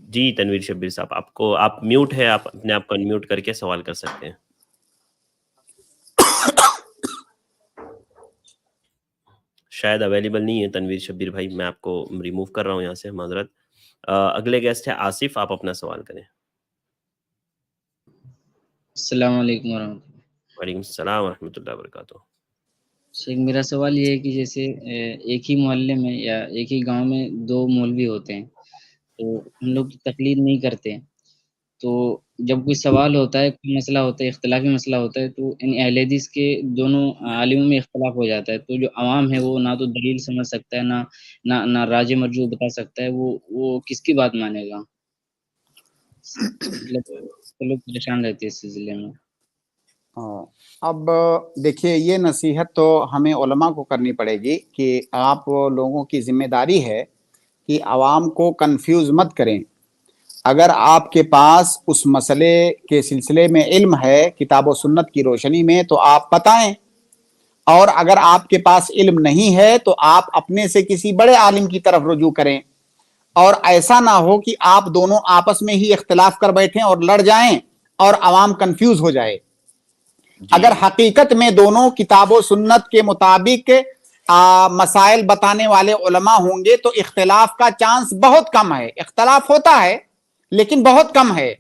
जी तनवीर शब्बीर साहब, आप म्यूट है, आप अपने आप को अनम्यूट करके सवाल कर सकते हैं। शायद अवेलेबल नहीं है तनवीर शब्बीर भाई, मैं आपको रिमूव कर रहा हूँ यहाँ से, माजरत। अगले गेस्ट है आसिफ, आप अपना सवाल करें। अस्सलाम वालेकुम वरहमतुल्लाह। वालेकुम सलाम वरहमतुल्लाहि वबरकातुहू। शेख, मेरा सवाल ये है कि जैसे एक ही मोहल्ले में या एक ही गांव में दो मौलवी होते हैं, तो हम लोग तकलीद नहीं करते, तो जब कोई सवाल होता है, कोई मसला होता है, इख्तिलाफी मसला होता है, तो इन अहले हदीस के दोनों आलिमों में इख्तिलाफ हो जाता है, तो जो आवाम है वो ना तो दलील समझ सकता है, ना राज मरजू बता सकता है, वो किसकी बात मानेगा? मतलब तो लोग परेशान रहते हैं इस सिलसिले में। अब देखिए, ये नसीहत तो हमें उलमा को करनी पड़ेगी कि आप लोगों की जिम्मेदारी है कि आवाम को कंफ्यूज मत करें। अगर आपके पास उस मसले के सिलसिले में इल्म है किताब और सुन्नत की रोशनी में तो आप बताएं, और अगर आपके पास इल्म नहीं है तो आप अपने से किसी बड़े आलिम की तरफ रुजू करें। और ऐसा ना हो कि आप दोनों आपस में ही इख्तिलाफ कर बैठें और लड़ जाएं और आवाम कंफ्यूज हो जाए। अगर हकीकत में दोनों किताबों सुन्नत के मुताबिक मसाइल बताने वाले उलमा होंगे तो इख्तिलाफ का चांस बहुत कम है। इख्तिलाफ होता है लेकिन बहुत कम है।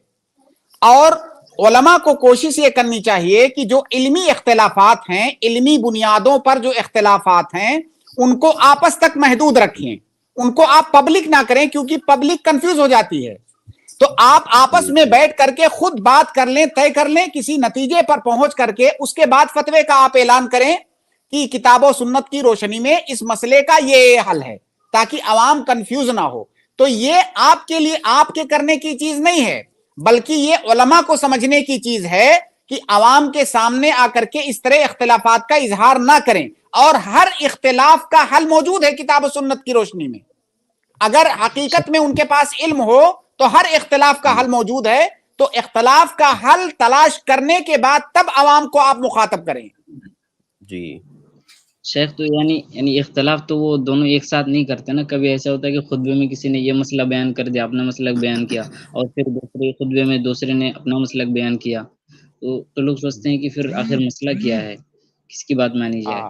और उलमा को कोशिश ये करनी चाहिए कि जो इल्मी इख्तिलाफात हैं, इल्मी बुनियादों पर जो इख्तिलाफात हैं, उनको आपस तक महदूद रखें, उनको आप पब्लिक ना करें, क्योंकि पब्लिक कंफ्यूज हो जाती है। तो आप आपस में बैठ करके खुद बात कर लें, तय कर लें किसी नतीजे पर पहुंच करके, उसके बाद फतवे का आप ऐलान करें कि किताबों सुन्नत की रोशनी में इस मसले का ये हल है, ताकि आवाम कंफ्यूज ना हो। तो ये आपके लिए, आपके करने की चीज नहीं है, बल्कि ये उलमा को समझने की चीज है कि आवाम के सामने आकर के इस तरह इख्तिलाफात का इजहार ना करें। और हर इख्तिलाफ का हल मौजूद है किताब सुन्नत की रोशनी में। अगर हकीकत में उनके पास इल्म हो तो हर इख्तिलाफ का हल मौजूद है। तो इख्तिलाफ का हल तलाश करने के बाद तब आवाम को आप मुखातब करें। जी शेख, तो यानी इख्तिलाफ तो वो दोनों एक साथ नहीं करते ना। कभी ऐसा होता है कि खुतबे में किसी ने ये मसला बयान कर दिया, अपना मसलक बयान किया, और फिर दूसरे खुतबे में दूसरे ने अपना मसलक बयान किया, तो लोग सोचते हैं कि फिर आखिर मसला क्या है, किसकी बात मानी जाए।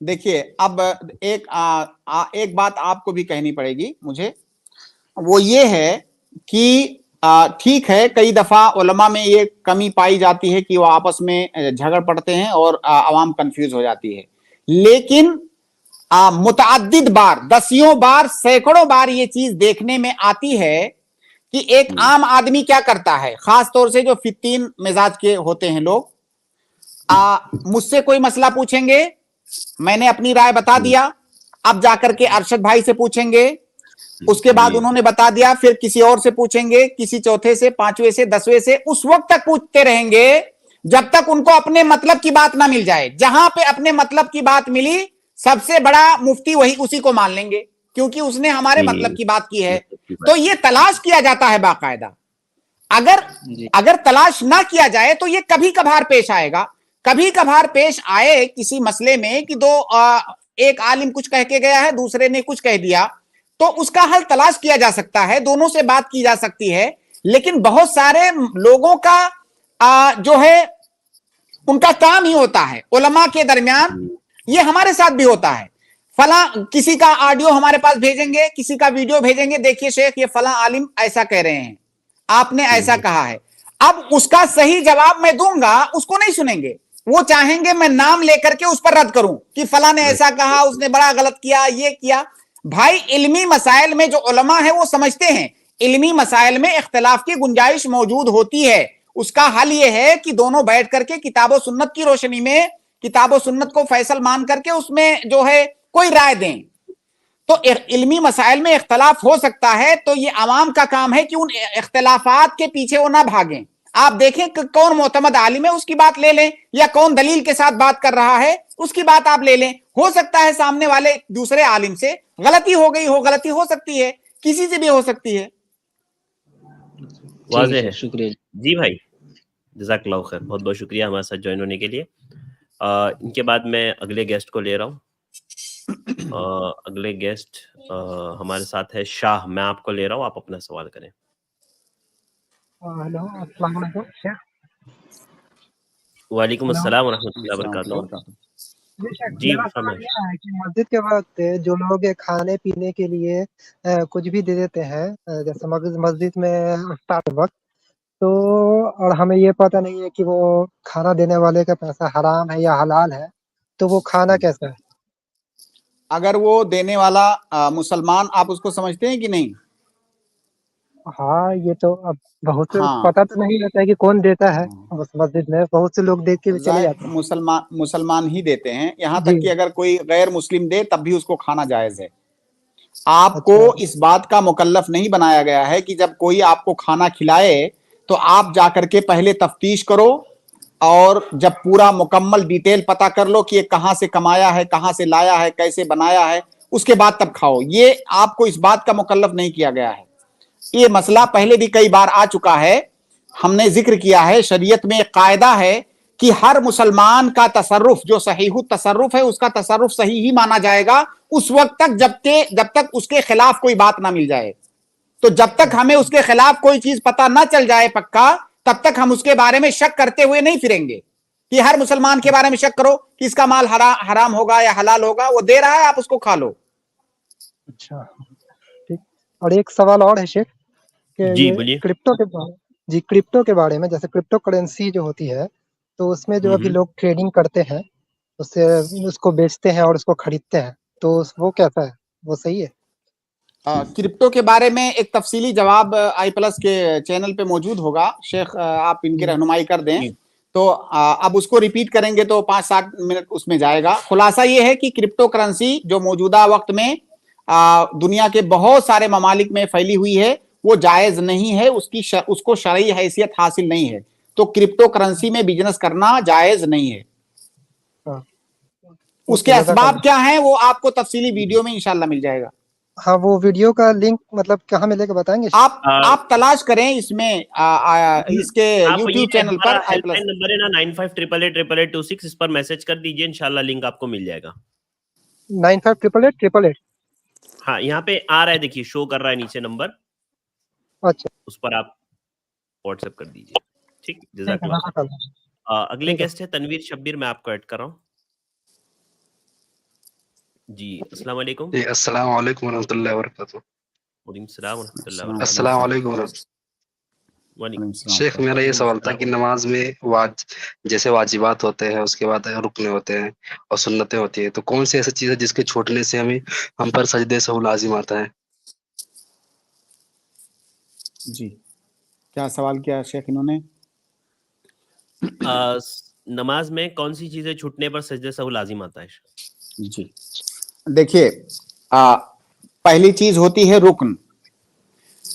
देखिए, अब एक बात आपको भी कहनी पड़ेगी मुझे, वो ये है कि ठीक है, कई दफा उलमा में ये कमी पाई जाती है कि वो आपस में झगड़ पड़ते हैं और आवाम कंफ्यूज हो जाती है। लेकिन मुतअद्दिद बार, दसियों बार, सैकड़ों बार ये चीज देखने में आती है कि एक आम आदमी क्या करता है, खास तौर से जो फित्तीन मिजाज के होते हैं लोग, मुझसे कोई मसला पूछेंगे, मैंने अपनी राय बता दिया, अब जाकर के अरशद भाई से पूछेंगे, उसके बाद उन्होंने बता दिया, फिर किसी और से पूछेंगे, किसी चौथे से, पांचवें से, 10वें से, उस वक्त तक पूछते रहेंगे जब तक उनको अपने मतलब की बात ना मिल जाए। जहां पे अपने मतलब की बात मिली, सबसे बड़ा मुफ्ती वही, उसी को मान लेंगे। क्योंकि उसने हमारे जी, मतलब की बात की है। मतलब की बात। तो ये तलाश किया जाता है बाकायदा। जी अगर तलाश ना किया जाए तो ये कभी कभार पेश आएगा। कभी कभार पेश आए किसी मसले में कि एक आलिम कुछ कह के गया है, दूसरे ने कुछ कह दिया, तो उसका हल तलाश किया जा सकता है, दोनों से बात की जा सकती है। लेकिन बहुत सारे लोगों का जो है उनका काम ही होता है उलमा के दरमियान, ये हमारे साथ भी होता है, फला किसी का ऑडियो हमारे पास भेजेंगे, किसी का वीडियो भेजेंगे, देखिए शेख ये फला आलिम ऐसा कह रहे हैं, आपने ऐसा कहा है। अब उसका सही जवाब मैं दूंगा, उसको नहीं सुनेंगे, वो चाहेंगे मैं नाम लेकर के उस पर रद्द करूं कि फला ने ऐसा कहा, उसने बड़ा गलत किया, ये किया। भाई इल्मी मसाइल में जो उलमा है वो समझते हैं इल्मी मसाइल में इख्तिलाफ की गुंजाइश मौजूद होती है, उसका हल ये है कि दोनों बैठ करके किताब और सुन्नत की रोशनी में किताब और सुन्नत को फैसल मान करके उसमें जो है कोई राय दें। तो इल्मी मसाइल में इख्तलाफ हो सकता है, तो ये अवाम का काम है कि उन इख्तलाफात के पीछे वो ना भागें। आप देखें कि कौन मोतमद आलिम है उसकी बात ले लें, या कौन दलील के साथ बात कर रहा है उसकी बात आप ले लें। हो सकता है सामने वाले दूसरे आलिम से गलती हो गई हो, गलती हो सकती है, किसी से भी हो सकती है। वाज़े है। शुक्रिया। जी भाई, जज़ाकल्लाहु खैर, बहुत बहुत शुक्रिया हमारे साथ ज्वाइन होने के लिए। इनके बाद मैं अगले गेस्ट को ले रहा हूँ। अगले गेस्ट हमारे साथ है शाह, मैं आपको ले रहा हूँ, आप अपना सवाल करें। हेलो, अस्सलाम वालेकुम शेख। वालेकुम अस्सलाम वरहमतुल्लाहि वबरकातुहू। जी मेरा सवाल फरमाइए। यह है कि मस्जिद के वक्त जो लोग खाने पीने के लिए कुछ भी दे देते हैं, जैसे मस्जिद में इफ्तार के वक्त, तो और हमें ये पता नहीं है कि वो खाना देने वाले का पैसा हराम है या हलाल है, तो वो खाना कैसा है? अगर वो देने वाला मुसलमान, आप उसको समझते हैं कि नहीं? हाँ, ये तो अब बहुत से हाँ, पता तो नहीं रहता है कि कौन देता है। उस मस्जिद में बहुत से लोग देख के भी चले जाते हैं। मुसलमान ही देते हैं, यहाँ जी। तक कि अगर कोई गैर मुस्लिम दे तब भी उसको खाना जायज है। आपको अच्छा। इस बात का मुकल्लफ नहीं बनाया गया है कि जब कोई आपको खाना खिलाए तो आप जाकर के पहले तफ्तीश करो और जब पूरा मुकम्मल डिटेल पता कर लो कि ये कहाँ से कमाया है, कहाँ से लाया है, कैसे बनाया है, उसके बाद तब खाओ। ये आपको इस बात का मुकल्लफ नहीं किया गया है। ये मसला पहले भी कई बार आ चुका है, हमने जिक्र किया है। शरीयत में एक कायदा है कि हर मुसलमान का तसर्रुफ जो सहीहु तसर्रुफ है, उसका तसर्रुफ सही ही माना जाएगा उस वक्त तक जब तक उसके खिलाफ कोई बात ना मिल जाए। तो जब तक हमें उसके खिलाफ कोई चीज पता ना चल जाए पक्का, तब तक हम उसके बारे में शक करते हुए नहीं फिरेंगे कि हर मुसलमान के बारे में शक करो कि इसका माल हराम होगा या हलाल होगा, वो दे रहा है आप उसको खा लो। अच्छा, ठीक। और एक सवाल और है शेख कि जी ये बोलिए। क्रिप्टो के बारे में, जैसे क्रिप्टो करेंसी जो होती है, तो उसमें जो अभी लोग ट्रेडिंग करते हैं, उससे उसको बेचते हैं और उसको खरीदते हैं, तो वो कैसा है, वो सही है? क्रिप्टो के बारे में एक तफसीली जवाब i+ के चैनल पे मौजूद होगा। शेख आप इनकी रहनुमाई कर दें, तो अब उसको रिपीट करेंगे तो 5-7 मिनट उसमें जाएगा। खुलासा ये है कि क्रिप्टो करेंसी जो मौजूदा वक्त में दुनिया के बहुत सारे ममालिक में फैली हुई है, वो जायज नहीं है, उसको शरई हैसियत हासिल नहीं है। तो क्रिप्टो करेंसी में बिजनेस करना जायज नहीं है। उसके असबाब क्या हैं वो आपको तफसीली वीडियो में इंशाल्लाह मिल जाएगा। हाँ, वो वीडियो का लिंक मतलब कहाँ मिलेगा बताएंगे? आप तलाश करें इसमें इसके YouTube चैनल पर हेल्पलाइन नंबर है ना 9588888826, इस पर मैसेज कर दीजिए, इंशाल्लाह लिंक आपको मिल जाएगा। 95888888। हाँ, यहाँ पे आ रहा है, देखिए शो कर रहा है नीचे नंबर। अच्छा, उस पर आप व्हाट्सएप कर दीजिए। ठीक, जज़ाकल्लाह। अगले गेस्ट है तनवीर शब्बीर, मैं आपको ऐड कर रहा हूँ। जी अस्सलाम वालेकुम। जी अस्सलाम वालेकुम वरहमतुल्लाहि वबरकातुहू। वालेकुम सलाम वरहमतुल्लाहि वबरकातुहू। अस्सलाम वालेकुम। शेख मेरा ये सवाल था कि नमाज में जैसे वाजिबात होते हैं, उसके बाद रुकने होते हैं और सुन्नतें होती है, तो कौन सी ऐसी चीज है जिसके छूटने से हम पर सजदे सहू लाजिम आता है? जी, क्या सवाल किया शेख इन्होंने? नमाज में कौन सी चीजें छूटने पर सजदे सहू लाजिम आता है? जी देखिए, पहली चीज होती है रुक्न।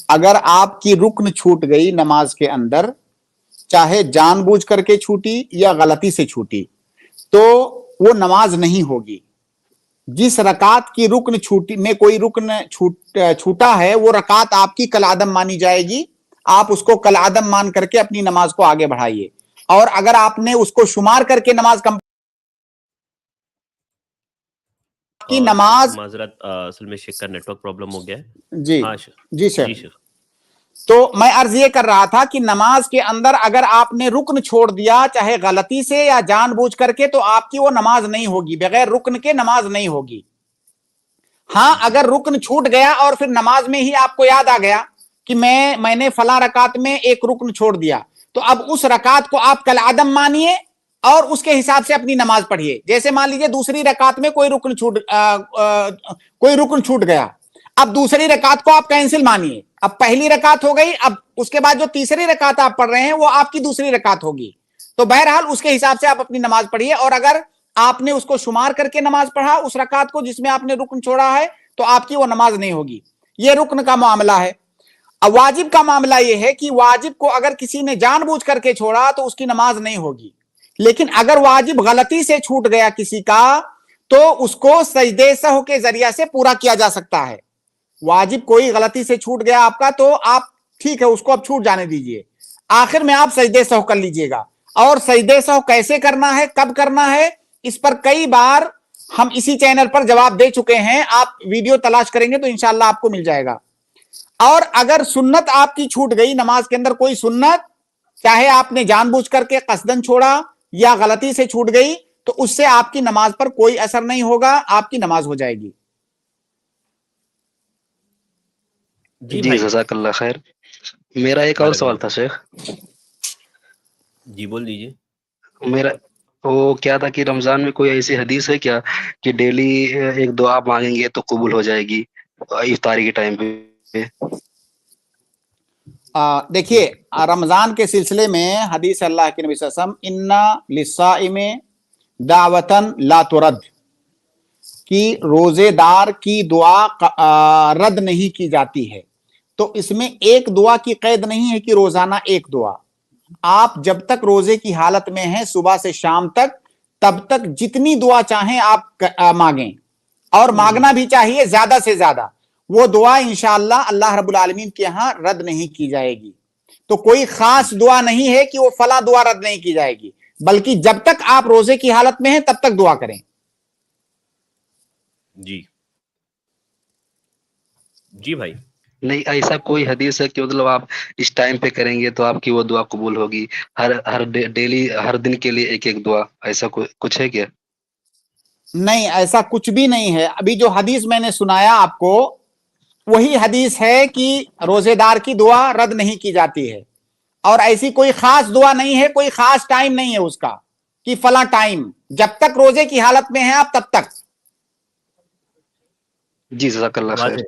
अगर आपकी रुक्न छूट गई नमाज के अंदर, चाहे जानबूझ करके छूटी या गलती से छूटी, तो वो नमाज नहीं होगी। जिस रकात की रुकन छूटी में कोई रुकन छूटा है वो रकात आपकी कल आदम मानी जाएगी। आप उसको कल आदम मान करके अपनी नमाज को आगे बढ़ाइए। और अगर आपने उसको शुमार करके नमाज की नमाज माजरत असल में शेख का नेटवर्क प्रॉब्लम हो गया है। जी हाँ जी शेख। जी शेख। तो मैं अर्ज ये कर रहा था कि नमाज के अंदर अगर आपने रुकन छोड़ दिया चाहे गलती से या जानबूझ करके तो आपकी वो नमाज नहीं होगी, बगैर रुकन के नमाज नहीं होगी। हाँ, अगर रुकन छूट गया और फिर नमाज में ही आपको याद आ गया कि मैंने फला रकात में एक रुकन छोड़ दिया, तो अब उस रकात को आप कल आदम मानिए और उसके हिसाब से अपनी नमाज पढ़िए। जैसे मान लीजिए दूसरी रकात में कोई रुकन छूट गया, अब दूसरी रकात को आप कैंसिल मानिए। अब पहली रकात हो गई, अब उसके बाद जो तीसरी रकात आप पढ़ रहे हैं वो आपकी दूसरी रकात होगी। तो बहरहाल उसके हिसाब से आप अपनी नमाज पढ़िए। और अगर आपने उसको शुमार करके नमाज पढ़ा उस रकात को जिसमें आपने रुकन छोड़ा है तो आपकी वो नमाज नहीं होगी। ये रुकन का मामला है। अब वाजिब का मामला ये है कि वाजिब को अगर किसी ने जानबूझ करके छोड़ा तो उसकी नमाज नहीं होगी, लेकिन अगर वाजिब गलती से छूट गया किसी का तो उसको सजदे सहव के जरिया से पूरा किया जा सकता है। वाजिब कोई गलती से छूट गया आपका तो आप ठीक है उसको अब छूट जाने दीजिए, आखिर में आप सजदे सहव कर लीजिएगा। और सजदे सहव कैसे करना है, कब करना है, इस पर कई बार हम इसी चैनल पर जवाब दे चुके हैं। आप वीडियो तलाश करेंगे तो इंशाल्लाह आपको मिल जाएगा। और अगर सुन्नत आपकी छूट गई, नमाज के अंदर कोई सुन्नत चाहे आपने जानबूझ करके कसदन छोड़ा या गलती से छूट गई, तो उससे आपकी नमाज पर कोई असर नहीं होगा, आपकी नमाज हो जाएगी। जी जज़ाकल्लाह खैर। मेरा एक और सवाल था शेख। जी बोल दीजिए। मेरा वो क्या था कि रमजान में कोई ऐसी हदीस है क्या कि डेली एक दुआ मांगेंगे तो कबूल हो जाएगी इफ्तारी के टाइम पे? देखिए, रमजान के सिलसिले में हदीस अल्लाह के नबी सल्लल्लाहु अलैहि वसल्लम इन्ना लिस्साइमे दावतन ला तुरद, कि रोजेदार की दुआ रद्द नहीं की जाती है। तो इसमें एक दुआ की कैद नहीं है कि रोजाना एक दुआ, आप जब तक रोजे की हालत में हैं सुबह से शाम तक, तब तक जितनी दुआ चाहें आप मांगें, और मांगना भी चाहिए ज्यादा से ज्यादा। वो दुआ इंशाअल्लाह अल्लाह रब्बुल आलमीन के यहाँ रद्द नहीं की जाएगी। तो कोई खास दुआ नहीं है कि वो फला दुआ रद्द नहीं की जाएगी, बल्कि जब तक आप रोजे की हालत में हैं तब तक दुआ करें। जी जी भाई। नहीं, ऐसा कोई हदीस है कि मतलब आप इस टाइम पे करेंगे तो आपकी वो दुआ कबूल होगी, हर डेली हर दिन के लिए एक एक दुआ, ऐसा कुछ है क्या? नहीं, ऐसा कुछ भी नहीं है। अभी जो हदीस मैंने सुनाया आपको वही हदीस है कि रोजेदार की दुआ रद्द नहीं की जाती है, और ऐसी कोई खास दुआ नहीं है, कोई खास टाइम नहीं है उसका कि फला टाइम, जब तक रोजे की हालत में है आप तब तक। जी जज़ाकल्लाह खैर।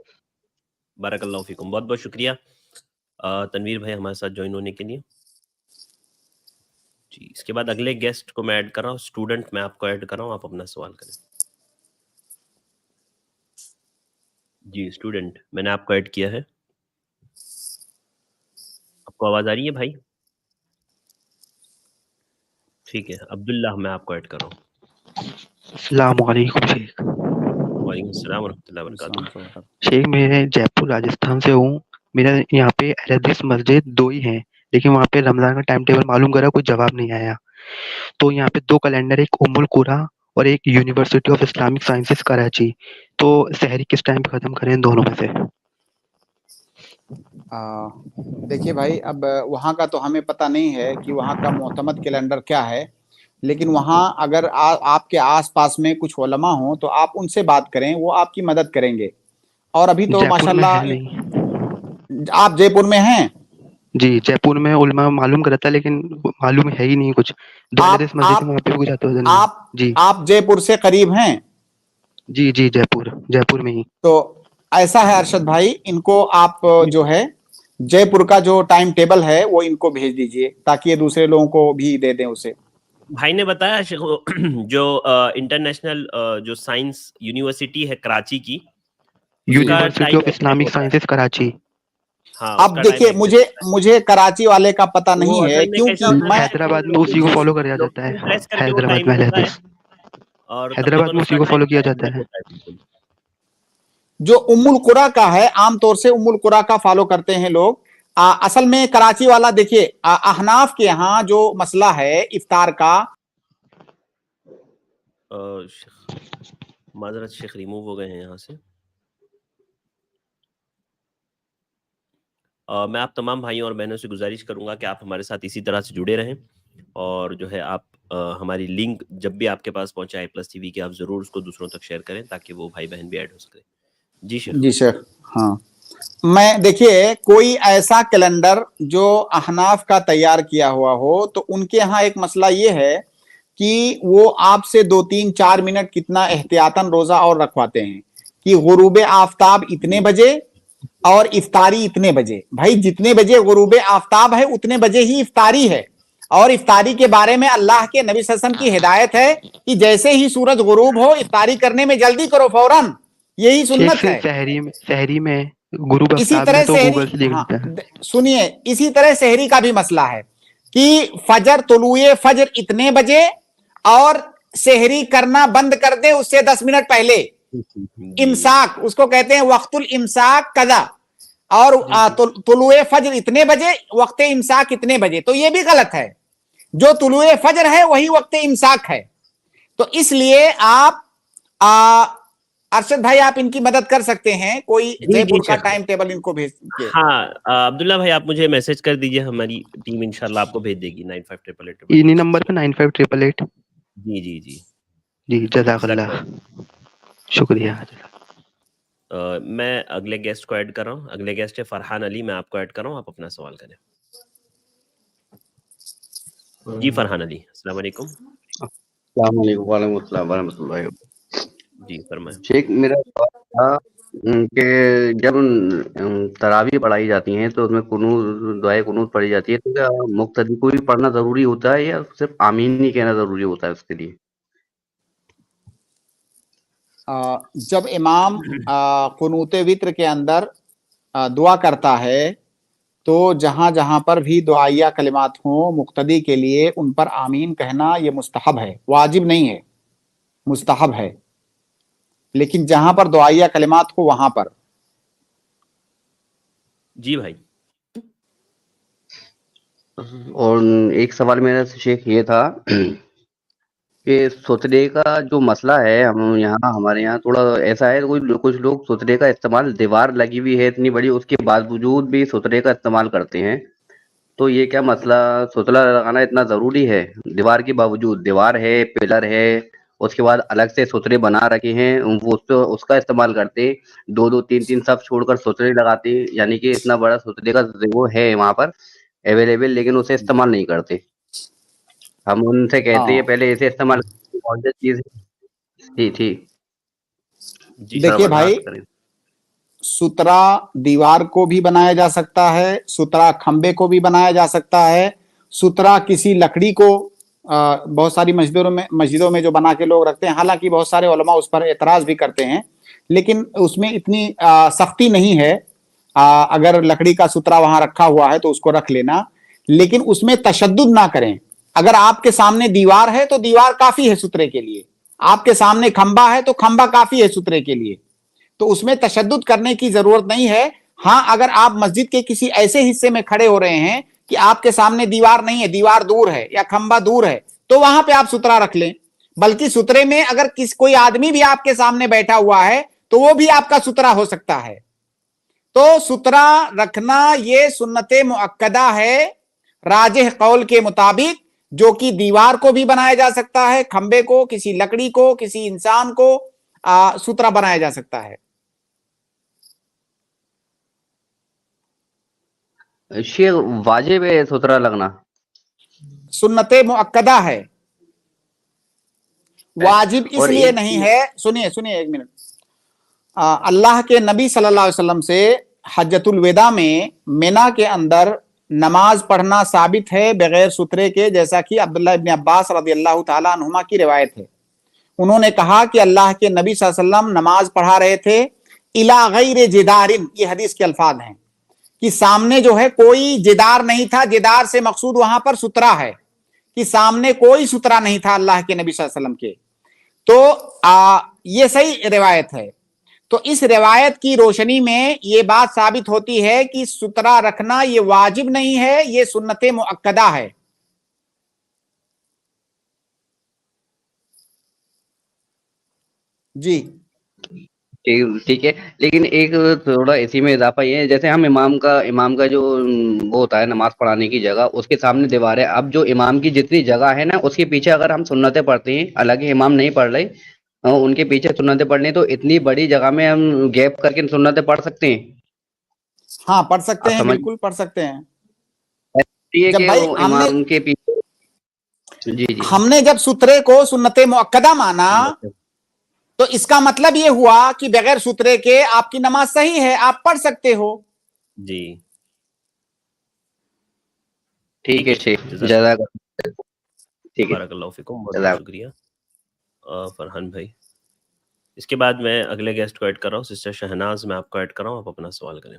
बारकल्लाहु फीकुम, बहुत बहुत शुक्रिया तनवीर भाई हमारे साथ ज्वाइन होने के लिए। जी, इसके बाद अगले गेस्ट को मैं ऐड कर रहा हूँ, स्टूडेंट मैं आपको ऐड कर रहा हूँ, आप अपना सवाल करें। जी स्टूडेंट मैंने आपको ऐड किया है, आपको आवाज आ रही है भाई? ठीक है, अब्दुल्लाह मैं आपको ऐड कर रहा हूँ। अस्सलाम वालेकुम शेख। वालेकुम अस्सलाम वरहमतुल्लाहि वबरकातुहू। शेख मैं जयपुर राजस्थान से हूँ। मेरा यहाँ पे हदीस मस्जिद 2 ही हैं, लेकिन वहाँ पे रमजान का टाइम टेबल मालूम करा, कोई जवाब नहीं आया। तो यहाँ पे 2 कैलेंडर, एक उम्मुल कुरा और एक university of Islamic sciences Karachi. तो सहरी किस टाइम पे खत्म करें दोनों में से? देखिए भाई, अब वहाँ का तो हमें पता नहीं है कि वहाँ का मोतमद कैलेंडर क्या है, लेकिन वहाँ अगर आपके आसपास में कुछ उलमा हो तो आप उनसे बात करें, वो आपकी मदद करेंगे। और अभी तो माशाल्लाह आप जयपुर में हैं? जी जयपुर में उलमा मालूम करा था, लेकिन मालूम है ही नहीं कुछ। आप जयपुर से करीब हैं? जी जी जयपुर में ही। तो ऐसा है अरशद भाई, इनको आप जो है जयपुर का जो टाइम टेबल है वो इनको भेज दीजिए ताकि ये दूसरे लोगों को भी दे दें उसे। भाई ने बताया जो इंटरनेशनल जो साइंस यूनिवर्सिटी है कराची की, university of Islamic sciences Karachi. हाँ, अब देखिए मुझे कराची वाले का पता नहीं है, क्योंकि हैदराबाद में उसी को फॉलो किया जाता है, हैदराबाद में। اور हैदराबाद में उसी को फॉलो किया जाता है। जो उम्मुल कुरा का है, आमतौर से उम्मुल कुरा का फॉलो करते हैं लोग। असल में कराची वाला देखिए, अहनाफ के यहाँ जो मसला है इफ्तार का, माजरत शेख रिमूव हो गए हैं यहाँ से। मैं आप तमाम भाइयों और बहनों से गुजारिश करूंगा कि आप हमारे साथ इसी तरह से जुड़े रहें, और जो है आप हमारी लिंक जब भी आपके पास पहुंचे iPlus TV की, आप जरूर उसको दूसरों तक शेयर करें ताकि वो भाई बहन भी ऐड हो सके। जी शेख। जी शेख। हाँ, मैं देखिए कोई ऐसा कैलेंडर जो अहनाफ का तैयार किया हुआ हो, तो उनके यहाँ एक मसला ये है कि वो आपसे 2-3-4 मिनट कितना एहतियातन रोजा और रखवाते हैं कि गुरूब आफ्ताब इतने बजे और इफ्तारी इतने बजे। भाई जितने बजे गुरूब आफ्ताब है उतने बजे ही इफ्तारी है, और इफ्तारी के बारे में अल्लाह के नबी सल्लल्लाहु अलैहि वसल्लम की हिदायत है कि जैसे ही सूरज गुरूब हो इफ्तारी करने में जल्दी करो फौरन, यही सुन्नत है। शहरी में गुरूब इसी आफ्ताब तरह में तो सहरी, गूगल से देख हाँ, लेता है। सुनिए, इसी तरह सहरी का भी मसला है कि फजर तुलुए फजर इतने बजे और सहरी करना बंद कर दे उससे 10 मिनट पहले। इमसाक उसको कहते हैं, वक्तुल इमसाक कदा, और तुलुए फजर इतने बजे, वक्त इमसाक इतने बजे, तो ये भी गलत है। जो तुलुए फजर है वही वक्त इमसाक है। तो इसलिए आप अरशद भाई, आप इनकी मदद कर सकते हैं, कोई जयपुर का टाइम टेबल इनको भेज के। हाँ अब्दुल्ला भाई, आप मुझे मैसेज कर दीजिए, हमारी टीम इंशाल्लाह आपको भेज देगी 958888। इन्हीं नंबर पे 958888। जी जी जी जी जज़ाकल्लाह, शुक्रिया। मैं अगले गेस्ट को ऐड कर रहा हूँ। अगले गेस्ट है फरहान अली, मैं आपको ऐड कर रहा हूँ, आप अपना सवाल करें। जी फरहान अली, अस्सलाम वालेकुम। जी फरमाएं। शेख, मेरा सवाल था कि जब तरावी पढ़ाई जाती हैं तो उसमें कुनूत, दुआए कुनूत पढ़ी जाती है, तो क्या मुक्तदी को भी पढ़ना जरूरी होता है या सिर्फ आमीन ही कहना जरूरी होता है उसके लिए? जब इमाम कुनूत वित्र के अंदर दुआ करता है, तो जहां जहां पर भी दुआया कलिमात हों मुक्तदी के लिए, उन पर आमीन कहना ये मुस्तहब है, वाजिब नहीं है, मुस्तहब है। लेकिन जहां पर दुआया कलिमात हो वहां पर। जी भाई। और एक सवाल मेरा शेख ये था कि सुतरे का जो मसला है, हम यहाँ हमारे यहाँ थोड़ा ऐसा है, कुछ लोग सुतरे का इस्तेमाल, दीवार लगी हुई है इतनी बड़ी, उसके बावजूद भी सुतरे का इस्तेमाल करते हैं, तो ये क्या मसला, सुतरा लगाना इतना जरूरी है? दीवार के बावजूद, दीवार है, पिलर है, उसके बाद अलग से सुतरे बना रखे हैं, वो उसका इस्तेमाल करते, 2-2 3-3 सब छोड़कर सुतरे लगाते, यानी कि इतना बड़ा सुतरे का वो है वहां पर अवेलेबल, लेकिन उसे इस्तेमाल नहीं करते। हम उनसे कहते हैं पहले इसे इस्तेमाल कौन सी चीज थी। देखिए भाई, सुतरा दीवार को भी बनाया जा सकता है, सुतरा खंबे को भी बनाया जा सकता है, सुतरा किसी लकड़ी को बहुत सारी मस्जिदों में जो बना के लोग रखते हैं, हालांकि बहुत सारे उलमा उस पर एतराज भी करते हैं, लेकिन उसमें इतनी सख्ती नहीं है। अगर लकड़ी का सुतरा वहां रखा हुआ है तो उसको रख लेना, लेकिन उसमें तशद्दुद ना करें। अगर आपके सामने दीवार है तो दीवार काफी है सुतरे के लिए, आपके सामने खंबा है तो खंबा काफी है सुतरे के लिए, तो उसमें तशद्दुद करने की जरूरत नहीं है। हाँ, अगर आप मस्जिद के किसी ऐसे हिस्से में खड़े हो रहे हैं कि आपके सामने दीवार नहीं है, दीवार दूर है या खंबा दूर है, तो वहां पे आप सुतरा रख लें। बल्कि सुतरे में अगर कोई आदमी भी आपके सामने बैठा हुआ है तो वो भी आपका सुतरा हो सकता है। तो सुतरा रखना ये सुन्नते मुअक्कदा है राजिह कौल के मुताबिक, जो कि दीवार को भी बनाया जा सकता है, खंबे को, किसी लकड़ी को, किसी इंसान को सुतरा बनाया जा सकता है। शेख, वाजिब है सुतरा लगना? सुन्नते मुअक्कदा है, वाजिब इसलिए नहीं है। सुनिए एक मिनट। अल्लाह के नबी सल्लल्लाहु अलैहि वसल्लम से हज्जतुल वेदा में मिना के अंदर नमाज पढ़ना साबित है बगैर सुतरे के, जैसा कि अब्दुल्लाह इब्न अब्बास रदियल्लाहु ताला अन्हुमा की रिवायत है। उन्होंने कहा कि अल्लाह के नबी सल्लल्लाहु अलैहि वसल्लम नमाज पढ़ा रहे थे, इला गैर जिदारिन, ये हदीस के अल्फाज हैं कि सामने जो है कोई जिदार नहीं था। जिदार से मकसूद वहां पर सुतरा है कि सामने कोई सुतरा नहीं था अल्लाह के नबी सल्लल्लाहु अलैहि वसल्लम के। تو یہ صحیح روایت ہے. تو اس روایت کی روشنی میں یہ بات ثابت ہوتی ہے کہ سترہ رکھنا یہ واجب نہیں ہے، یہ سنت مؤکدہ ہے. جی ٹھیک ہے، لیکن ایک تھوڑا اسی میں اضافہ یہ ہے، جیسے ہم امام کا جو وہ ہوتا ہے نماز پڑھانے کی جگہ، اس کے سامنے دیوار ہے. اب جو امام کی جتنی جگہ ہے نا، اس کے پیچھے اگر ہم سنتیں پڑھتے ہیں، حالانکہ امام نہیں پڑھ رہے، ان کے پیچھے سنتیں پڑھ لیں، تو اتنی بڑی جگہ میں ہم گیپ کر کے سنتیں پڑھ سکتے ہیں. ہاں پڑھ سکتے آپ ہیں، سمجھ بالکل پڑھ سکتے ہیں. یہ جب کہ بھائی امام کے پیچھے جی ہم نے جب سترے کو سنت مؤکدہ مانا تو اس کا مطلب یہ ہوا کہ بغیر سترے کے آپ کی نماز صحیح ہے، آپ پڑھ سکتے ہو. جی ٹھیک ہے شیخ، جزاک ٹھیک ہے، بارک اللہ فیکم، بہت بہت شکریہ فرحان بھائی. اس کے بعد میں اگلے گیسٹ کو ایڈ کر رہا ہوں، سسٹر شہناز، میں آپ کو ایڈ کر رہا ہوں، آپ اپنا سوال کریں.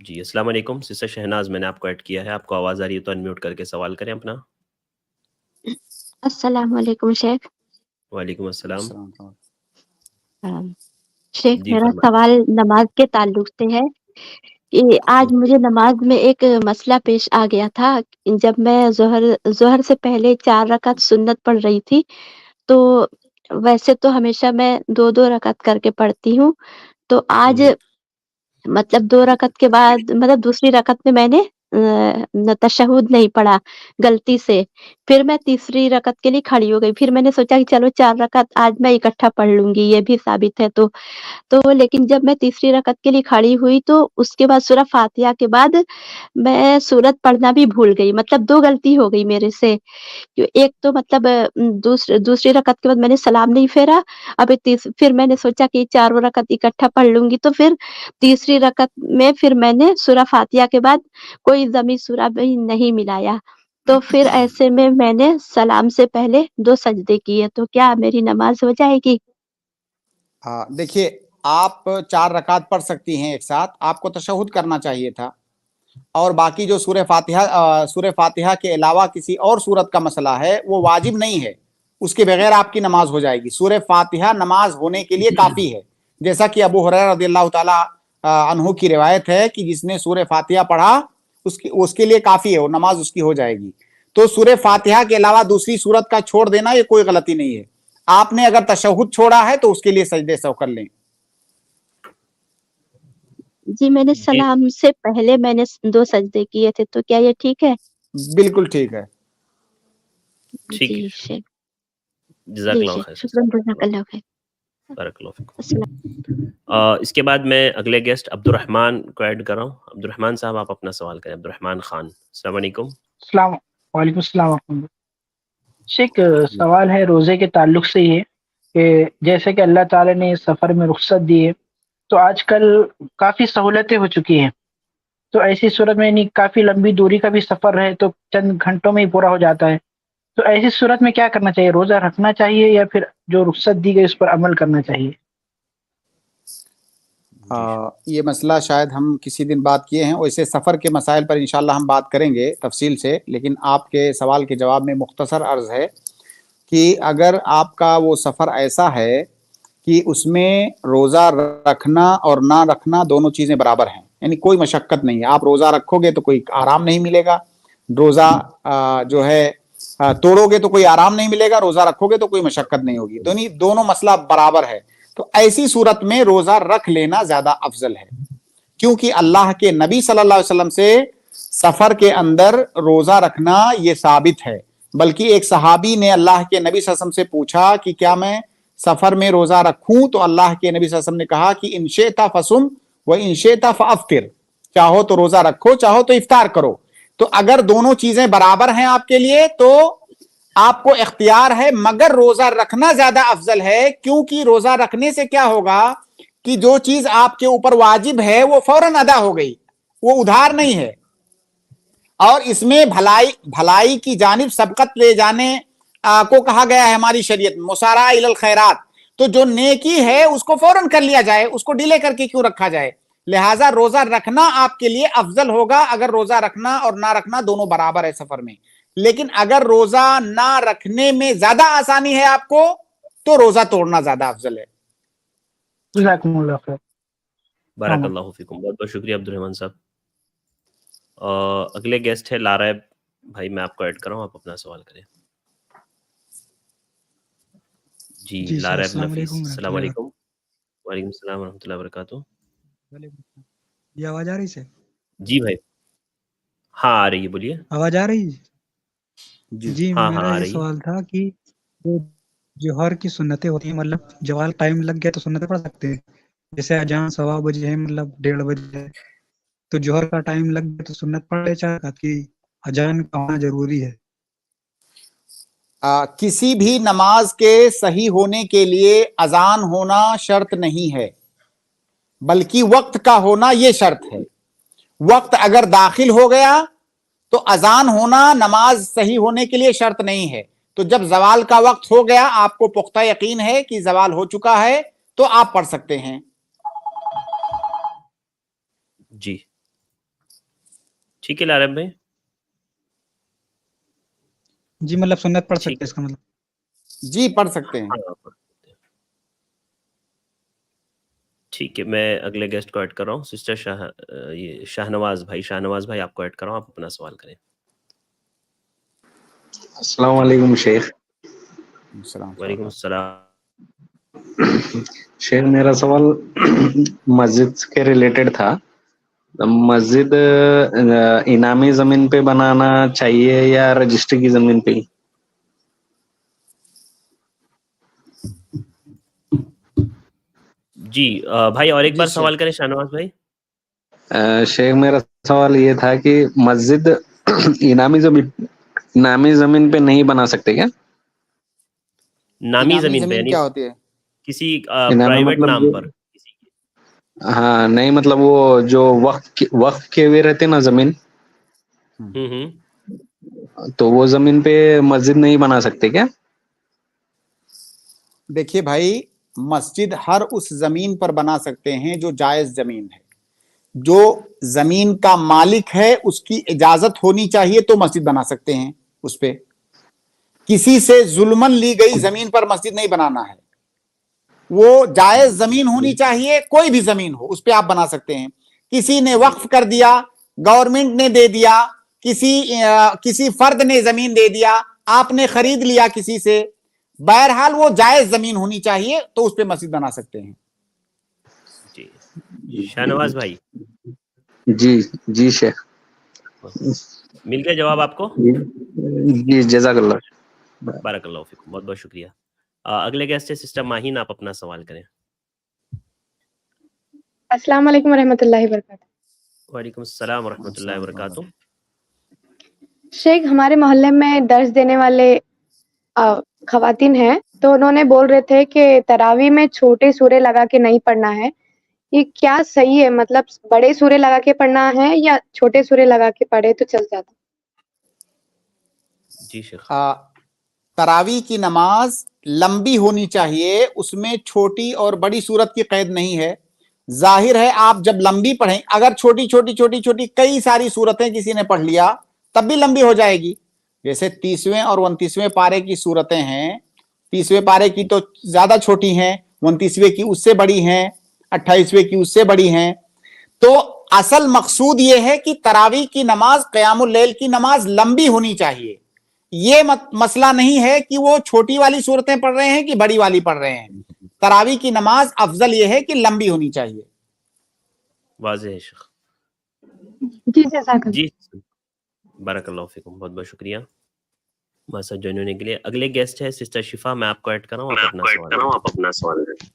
جی السلام علیکم سسٹر شہناز، میں نے آپ کو ایڈ کیا ہے، آپ کو آواز آ رہی ہے تو انمیوٹ کر کے سوال کریں اپنا. السلام علیکم شیخ. وعلیکم السلام. شیخ جی میرا فرمائیں. سوال نماز کے تعلق سے ہے کہ آج مجھے نماز میں ایک مسئلہ پیش آ گیا تھا. جب میں ظہر سے پہلے 4 رکعت سنت پڑھ رہی تھی، تو ویسے تو ہمیشہ میں 2 رکعت کر کے پڑھتی ہوں. تو آج مطلب 2 رکعت کے بعد مطلب دوسری رکعت میں نے تشہد نہیں پڑھا غلطی سے. پھر میں تیسری رکعت کے لیے کھڑی ہو گئی. پھر میں نے سوچا کہ چلو 4 رکعت آج میں اکٹھا پڑھ لوں گی، یہ بھی ثابت ہے. تو لیکن جب میں تیسری رکعت کے لیے کھڑی ہوئی تو اس کے بعد سورہ فاتحہ کے بعد میں سورت پڑھنا بھی بھول گئی. مطلب 2 غلطی ہو گئی میرے سے. ایک تو مطلب دوسری رکعت کے بعد میں نے سلام نہیں پھیرا. پھر میں نے سوچا کہ 4 رکعت اکٹھا پڑھ لوں گی، تو پھر تیسری رکعت میں پھر میں نے سورہ فاتحہ کے بعد کوئی ضمی سورہ بھی نہیں ملایا. تو پھر ایسے میں نے سلام سے پہلے 2 سجدے کیے. تو کیا میری نماز ہو جائے گی؟ دیکھیے آپ 4 رکعت پڑھ سکتی ہیں ایک ساتھ، آپ کو تشہد کرنا چاہیے تھا. اور باقی جو سورہ فاتحہ کے علاوہ کسی اور سورت کا مسئلہ ہے وہ واجب نہیں ہے، اس کے بغیر آپ کی نماز ہو جائے گی. سورہ فاتحہ نماز ہونے کے لیے کافی ہے، جیسا کہ ابو ہریرہ رضی اللہ تعالی عنہ کی روایت ہے کہ جس نے سورہ فاتحہ پڑھا اس کے لیے کافی ہے، وہ نماز اس کی ہو جائے گی. تو سورہ فاتحہ کے علاوہ دوسری سورت کا چھوڑ دینا یہ کوئی غلطی نہیں ہے. آپ نے اگر تشہد چھوڑا ہے تو اس کے لیے سجدے سو کر لیں. جی میں نے سلام سے پہلے میں نے 2 سجدے کیے تھے، تو کیا یہ ٹھیک ہے؟ بالکل ٹھیک ہے. ٹھیک جی ہے، شیخ. جزاک جی اللہ شیخ خیر. شکراً، جزاک اللہ خیر. بارک اللہ فیکم. السلام. اس کے بعد میں اگلے گیسٹ عبد الرحمن کو ایڈ کر رہا ہوں. عبد الرحمن صاحب آپ اپنا سوال کریں. عبد الرحمن خان، السلام علیکم. وعلیکم السلام ورحمۃ اللہ. شیخ سوال ہے روزے کے تعلق سے یہ کہ جیسے کہ اللہ تعالی نے سفر میں رخصت دی ہے، تو آج کل کافی سہولتیں ہو چکی ہیں. تو ایسی صورت میں یعنی کافی لمبی دوری کا بھی سفر رہے تو چند گھنٹوں میں ہی پورا ہو جاتا ہے. تو ایسی صورت میں کیا کرنا چاہیے؟ روزہ رکھنا چاہیے یا پھر جو رخصت دی گئی اس پر عمل کرنا چاہیے؟ یہ مسئلہ شاید ہم کسی دن بات کیے ہیں، ویسے سفر کے مسائل پر انشاءاللہ ہم بات کریں گے تفصیل سے. لیکن آپ کے سوال کے جواب میں مختصر عرض ہے کہ اگر آپ کا وہ سفر ایسا ہے کہ اس میں روزہ رکھنا اور نہ رکھنا دونوں چیزیں برابر ہیں، یعنی کوئی مشقت نہیں ہے. آپ روزہ رکھو گے تو کوئی آرام نہیں ملے گا، روزہ جو ہے توڑو گے تو کوئی آرام نہیں ملے گا، روزہ رکھو گے تو کوئی مشقت نہیں ہوگی. دونوں مسئلہ برابر ہے. تو ایسی صورت میں روزہ رکھ لینا زیادہ افضل ہے، کیونکہ اللہ کے نبی صلی اللہ علیہ وسلم سے سفر کے اندر روزہ رکھنا یہ ثابت ہے. بلکہ ایک صحابی نے اللہ کے نبی صلی اللہ علیہ وسلم سے پوچھا کہ کیا میں سفر میں روزہ رکھوں؟ تو اللہ کے نبی صلی اللہ علیہ وسلم نے کہا کہ ان شئت فصم و ان شئت فافطر، چاہو تو روزہ رکھو، چاہو تو افطار کرو. تو اگر دونوں چیزیں برابر ہیں آپ کے لیے تو آپ کو اختیار ہے، مگر روزہ رکھنا زیادہ افضل ہے. کیونکہ روزہ رکھنے سے کیا ہوگا کہ جو چیز آپ کے اوپر واجب ہے وہ فوراً ادا ہو گئی، وہ ادھار نہیں ہے. اور اس میں بھلائی کی جانب سبقت لے جانے کو کہا گیا ہے ہماری شریعت میں، مسارعہ الی الخیرات. تو جو نیکی ہے اس کو فوراً کر لیا جائے، اس کو ڈیلے کر کے کیوں رکھا جائے؟ لہٰذا روزہ رکھنا آپ کے لیے افضل ہوگا اگر روزہ رکھنا اور نہ رکھنا دونوں برابر ہے سفر میں. لیکن اگر روزہ نہ رکھنے میں زیادہ آسانی ہے آپ کو تو روزہ توڑنا زیادہ افضل ہے. جزاکم اللہ خیر. بارک اللہ فیکم. بہت بہت شکریہ عبد الرحمن صاحب. اگلے گیسٹ ہے لارا بھائی, میں آپ کو ایڈ کر رہا ہوں, آپ اپنا سوال کریں. جی لارا نفیس, السلام علیکم. وعلیکم السلام ورحمۃ اللہ وبرکاتہ. یہ آواز آ رہی ہے؟ جی بھائی, ہاں آ رہی ہے, بولیے. آواز آ رہی ہے؟ جی ہاں میرا آ یہ رہی ہے. سوال تھا کہ جو جوہر کی سنتیں ہوتی ہیں, مطلب جوال ٹائم لگ گیا تو سنتیں پڑھ سکتے ہیں. جیسے اذان 1:15 بجے ہے, مطلب 1:30 بجے ہے, تو جوہر کا ٹائم لگ گیا تو سنت پڑھ لے 4 رکعت کی. اذان کا ہونا ضروری ہے. کسی بھی نماز کے صحیح ہونے کے لیے اذان ہونا شرط نہیں ہے, بلکہ وقت کا ہونا یہ شرط ہے. وقت اگر داخل ہو گیا تو اذان ہونا نماز صحیح ہونے کے لیے شرط نہیں ہے. تو جب زوال کا وقت ہو گیا, آپ کو پختہ یقین ہے کہ زوال ہو چکا ہے, تو آپ پڑھ سکتے ہیں. جی ٹھیک ہے لارا بھائی. جی مطلب سنت پڑھ سکتے ہیں اس کا مطلب. جی پڑھ سکتے ہیں. ٹھیک ہے, میں اگلے گیسٹ کو ایڈ کر رہا ہوں. سسٹر شاہ نواز بھائی, شاہ نواز بھائی آپ کو ایڈ کر رہا ہوں, آپ اپنا سوال کریں. السلام علیکم شیخ. وعلیکم السلام. شیخ میرا سوال مسجد کے ریلیٹڈ تھا. مسجد انعامی زمین پہ بنانا چاہیے یا رجسٹری کی زمین پہ؟ جی بھائی, اور ایک بار سوال کریں شاہ نواز بھائی. شیخ میرا سوال یہ تھا کہ مسجد انعامی زمین پہ نہیں بنا سکتے کیا؟ نامی زمین پہ, یعنی کیا ہوتی ہے؟ کسی پرائیویٹ نام پر. ہاں نہیں, مطلب وہ جو وقف کے ہوئے رہتے نا زمین, تو وہ زمین پہ مسجد نہیں بنا سکتے کیا؟ دیکھیے بھائی, مسجد ہر اس زمین پر بنا سکتے ہیں جو جائز زمین ہے. جو زمین کا مالک ہے اس کی اجازت ہونی چاہیے تو مسجد بنا سکتے ہیں. اس پہ کسی سے ظلمن لی گئی زمین پر مسجد نہیں بنانا ہے. وہ جائز زمین ہونی چاہیے, کوئی بھی زمین ہو, اس پہ آپ بنا سکتے ہیں. کسی نے وقف کر دیا, گورنمنٹ نے دے دیا, کسی فرد نے زمین دے دیا, آپ نے خرید لیا کسی سے, بہرحال وہ جائز زمین ہونی چاہیے تو اس پہ مسجد بنا سکتے ہیں. جی شاہ نواز بھائی. جی جی شیخ, مل گیا جواب آپ کو؟ جی جزاک اللہ. بارک اللہ فیکم, بہت بہت شکریہ. اگلے گیسٹ ہے سسٹر ماہین, آپ اپنا سوال کریں. السلام علیکم ورحمۃ اللہ وبرکاتہ. وعلیکم السلام ورحمۃ اللہ وبرکاتہ. شیخ, ہمارے محلے میں درس دینے والے خواتین ہیں, تو انہوں نے بول رہے تھے کہ تراویح میں چھوٹے سورے لگا کے نہیں پڑھنا ہے. یہ کیا صحیح ہے؟ مطلب بڑے سورے لگا کے پڑھنا ہے یا چھوٹے سورے لگا کے پڑھے تو چل جاتا؟ جی شیخ. تراویح کی نماز لمبی ہونی چاہیے, اس میں چھوٹی اور بڑی سورت کی قید نہیں ہے. ظاہر ہے آپ جب لمبی پڑھیں, اگر چھوٹی چھوٹی چھوٹی چھوٹی کئی ساری سورتیں کسی نے پڑھ لیا تب بھی لمبی ہو جائے گی. جیسے 30ویں اور 29ویں پارے کی سورتیں ہیں, 30ویں پارے کی تو زیادہ چھوٹی ہیں, 29ویں کی اس سے بڑی ہیں, 28ویں کی اس سے بڑی ہیں. تو اصل مقصود یہ ہے کہ تراویح کی نماز, قیام اللیل کی نماز لمبی ہونی چاہیے. یہ مسئلہ نہیں ہے کہ وہ چھوٹی والی صورتیں پڑھ رہے ہیں کہ بڑی والی پڑھ رہے ہیں. تراویح کی نماز افضل یہ ہے کہ لمبی ہونی چاہیے. واضح ہے شیخ. جی جزاک اللہ. جی بارک اللہ فیکم, بہت بہت شکریہ ہمارے ساتھ جوائن ہونے کے لیے. اگلے گیسٹ ہے سسٹر شفا, میں آپ کو ایڈ کر رہا ہوں, آپ اپنا سوال کریں.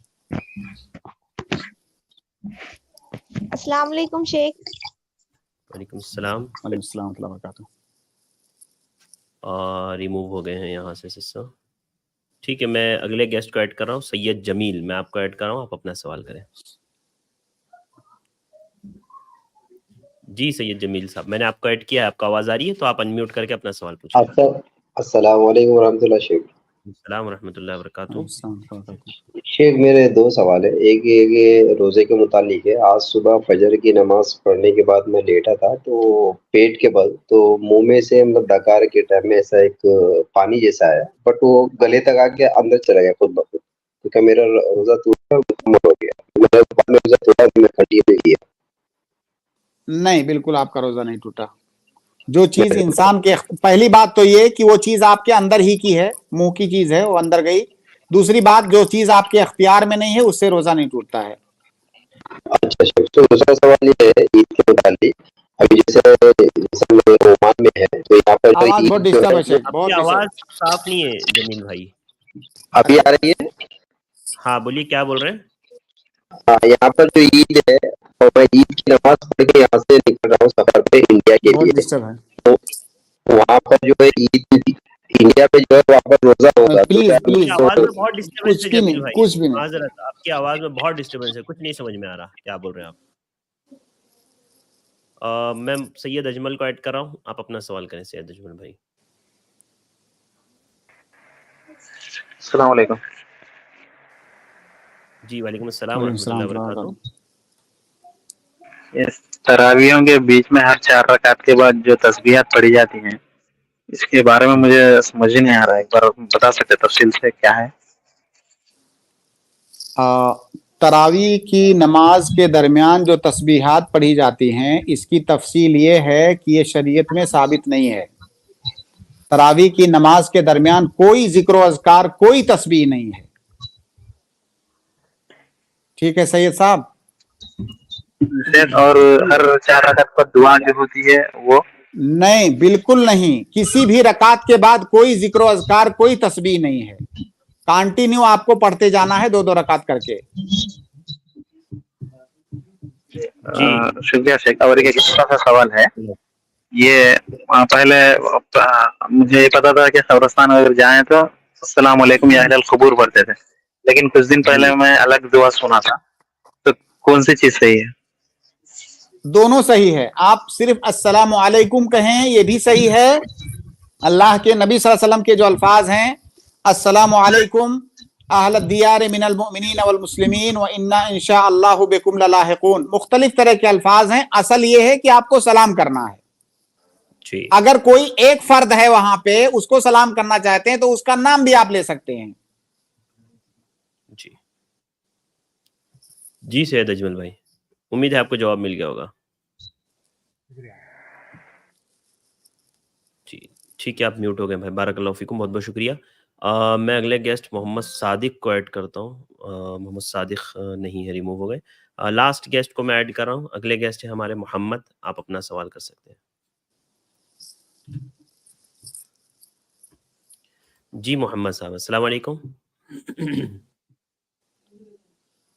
السلام علیکم شیخ. وعلیکم السلام. وعلیکم السلام ورحمۃ اللہ وبرکاتہ. ریموو ہو گئے ہیں یہاں سے سسٹر. ٹھیک ہے, میں اگلے گیسٹ کو ایڈ کر رہا ہوں, سید جمیل, میں آپ کو ایڈ کر رہا ہوں, آپ اپنا سوال کریں. جی سید جمیل صاحب, میں نے آپ کو ایڈ کیا ہے, آپ کو آواز آ رہی ہے, تو آپ انمیوٹ کر کے اپنا سوال پوچھیں. السلام علیکم ورحمۃ اللہ شیخ. السلام ورحمۃ اللہ وبرکاتہ. شیخ میرے دو سوال ہے. ایک یہ روزے کے متعلق ہے. آج صبح فجر کی نماز پڑھنے کے بعد میں لیٹا تھا تو پیٹ کے بل تو منہ میں سے مطلب ڈکار کے ٹائم میں ایسا ایک پانی جیسا ہے بٹ وہ گلے تک آ کے اندر چلا گیا خود بخود. تو کیا میرا روزہ ٹوٹا ہو گیا؟ میرا روزہ ٹوٹا میں کنٹینیو کیا. نہیں، بالکل آپ کا روزہ نہیں ٹوٹا. جو چیز انسان کے پہلی بات تو یہ کہ وہ چیز آپ کے اندر ہی کی ہے، منہ کی چیز ہے، وہ اندر گئی. دوسری بات جو چیز آپ کے اختیار میں نہیں ہے اس سے روزہ نہیں ٹوٹتا ہے. اچھا تو دوسرا سوال یہ ہے عید کے متعلق. ابھی جیسے عمان میں ہے تو یہاں پر جو آواز بہت عید ڈسٹرب ہے شیخ، آپ بہت کی ڈسٹرب. آواز صاف نہیں ہے جمیل بھائی. ابھی آ رہی ہے؟ ہاں بولیے کیا بول رہے ہیں. ہاں یہاں پر جو عید ہے اور میں عید کی نماز پڑھ کے یہاں سے نکل رہا ہوں سفر پہ انڈیا کے بہت لیے. ڈسٹرب ہے. تو وہاں پر جو ہے عید انڈیا پہ جو ہے وہاں پر روزہ ہوگا تو پلیز کیا آپ کی آواز میں بہت ڈسٹربنس کچھ ہے بھی جمیل نہیں، بھائی. کچھ بھی نہیں. معذرت، آپ کی آواز میں بہت ڈسٹربنس ہے، کچھ نہیں سمجھ میں آ رہا کیا بول رہے ہیں آپ. میں سید اجمل کو ایڈ کر رہا ہوں، آپ اپنا سوال کریں سید اجمل بھائی. السلام علیکم. جی وعلیکم السلام وعلیکم ورحمۃ اللہ السلام ورحمۃ وبرکاتہ. اس تراویحوں کے بیچ میں ہر 4 رکعت کے بعد جو تسبیحات پڑھی جاتی ہیں اس کے بارے میں مجھے سمجھ ہی نہیں آ رہا ہے. ایک بار بتا سکتے تفصیل سے کیا ہے؟ تراویح کی نماز کے درمیان جو تسبیحات پڑھی جاتی ہیں اس کی تفصیل یہ ہے کہ یہ شریعت میں ثابت نہیں ہے. تراویح کی نماز کے درمیان کوئی ذکر و اذکار، کوئی تسبیح نہیں ہے. ٹھیک ہے سید صاحب. اور ہر 4 رکعت پر دعا جو ہوتی ہے وہ نہیں، بالکل نہیں. کسی بھی رکعت کے بعد کوئی ذکر و اذکار، کوئی تسبیح نہیں ہے. کانٹینیو آپ کو پڑھتے جانا ہے 2 رکعت کر کے. شکریہ شیخ. اور ایک چھوٹا سا سوال ہے. یہ پہلے مجھے یہ پتا تھا کہ قبرستان اگر جائیں تو السلام علیکم یا اہل القبور پڑھتے تھے، لیکن کچھ دن پہلے میں الگ دعا سنا تھا. تو کون سی چیز صحیح ہے؟ دونوں صحیح ہے. آپ صرف السلام علیکم کہیں یہ بھی صحیح ہے. اللہ کے نبی صلی اللہ علیہ وسلم کے جو الفاظ ہیں السلام علیکم اہل الدیار من المؤمنین والمسلمین وانا انشاء اللہ بکم للاحقون، مختلف طرح کے الفاظ ہیں. اصل یہ ہے کہ آپ کو سلام کرنا ہے. اگر کوئی ایک فرد ہے وہاں پہ اس کو سلام کرنا چاہتے ہیں تو اس کا نام بھی آپ لے سکتے ہیں. جی سید اجمل بھائی، امید ہے آپ کو جواب مل گیا ہوگا. جی ٹھیک ہے، آپ میوٹ ہو گئے بھائی. بارک اللہ فیکم، بہت بہت شکریہ. میں اگلے گیسٹ محمد صادق کو ایڈ کرتا ہوں. محمد صادق نہیں ہے، ریموو ہو گئے. لاسٹ گیسٹ کو میں ایڈ کر رہا ہوں. اگلے گیسٹ ہے ہمارے محمد، آپ اپنا سوال کر سکتے ہیں. جی محمد صاحب السلام علیکم.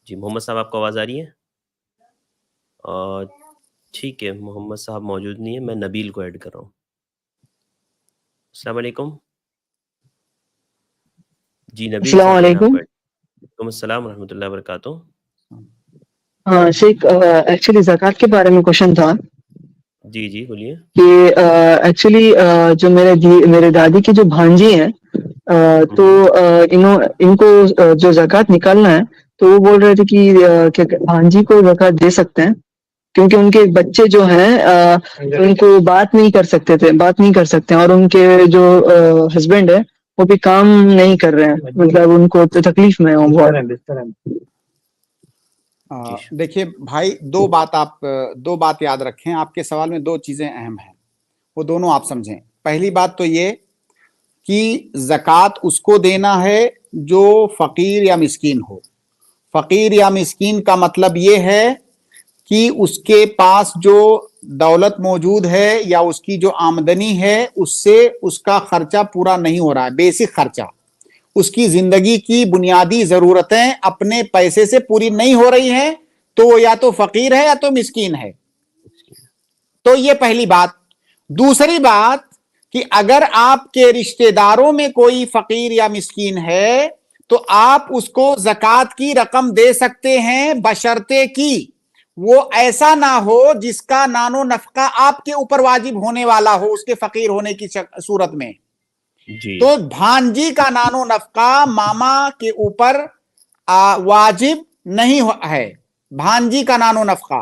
جی محمد صاحب آپ کو آواز آ رہی ہے؟ ٹھیک ہے، محمد صاحب موجود نہیں ہے. میں نبیل کو ایڈ کر رہا ہوں. السلام علیکم. جی نبیل السلام صاحب علیکم. وعلیکم السلام ورحمۃ اللہ وبرکاتہ. ہاں شیخ، ایکچولی زکوٰۃ کے بارے میں کوشچن تھا جی جی بولیے. کہ ایکچولی جو میرے دادی کی جو بھانجی ہیں تو ان کو جو زکوٰۃ نکالنا ہے تو وہ بول رہے تھے کہ بھانجی کو زکوٰۃ دے سکتے ہیں کیونکہ ان کے بچے جو ہیں ان کو بات نہیں کر سکتے اور ان کے جو ہسبینڈ ہے وہ بھی کام نہیں کر رہے ہیں، مطلب ان کو تو تکلیف میں دیکھیے بھائی، دو بات یاد رکھیں. آپ کے سوال میں 2 چیزیں اہم ہیں، وہ دونوں آپ سمجھیں. پہلی بات تو یہ کہ زکوٰۃ اس کو دینا ہے جو فقیر یا مسکین ہو. فقیر یا مسکین کا مطلب یہ ہے کہ اس کے پاس جو دولت موجود ہے یا اس کی جو آمدنی ہے اس سے اس کا خرچہ پورا نہیں ہو رہا ہے. بیسک خرچہ، اس کی زندگی کی بنیادی ضرورتیں اپنے پیسے سے پوری نہیں ہو رہی ہیں تو وہ یا تو فقیر ہے یا تو مسکین ہے. تو یہ پہلی بات. دوسری بات کہ اگر آپ کے رشتہ داروں میں کوئی فقیر یا مسکین ہے تو آپ اس کو زکوٰۃ کی رقم دے سکتے ہیں بشرطے کہ وہ ایسا نہ ہو جس کا نان و نفقہ آپ کے اوپر واجب ہونے والا ہو اس کے فقیر ہونے کی صورت میں. جی تو भांजी का नानो नफका मामा के ऊपर वाजिब नहीं है, भांजी का नानो नफका।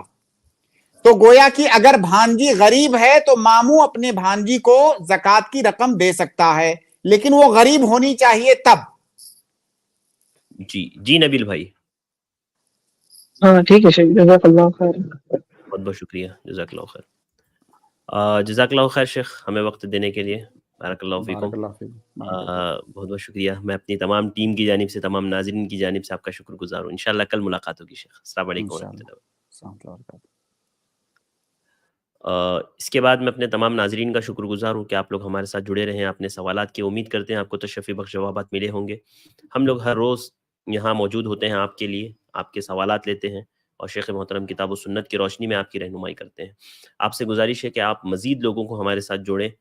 तो गोया कि अगर भांजी गरीब है तो मामू अपने भांजी को ज़कात की रकम दे सकता है, लेकिन वो गरीब होनी चाहिए तब। जी नबील भाई। हाँ ठीक है शेख, जज़ाकल्लाह खैर। बहुत बहुत शुक्रिया, जज़ाकल्लाह खैर। जज़ाकल्लाह खैर शेख, हमें वक्त देने के लिए। बारकल्लाहु फीकुम। बहुत बहुत शुक्रिया। मैं अपनी तमाम टीम की जानिब से, तमाम नाज़रीन की जानिब से आपका शुक्रगुज़ार हूँ। इंशाअल्लाह कल मुलाकात होगी शेख। अस्सलाम वालेकुम व रहमतुल्लाह। इसके बाद मैं अपने तमाम नाज़रीन का शुक्रगुज़ार हूँ कि आप लोग हमारे साथ जुड़े रहे हैं, अपने सवालात की उम्मीद करते हैं आपको तशफ़ी बख्श जवाबात मिले होंगे। हम लोग हर रोज़ यहाँ मौजूद होते हैं आपके लिए, आपके सवालात लेते हैं और शेख मोहतरम किताब व सुन्नत की रोशनी में आपकी रहनुमाई करते हैं। आपसे गुजारिश है कि आप मज़ीद लोगों को हमारे साथ जोड़ें,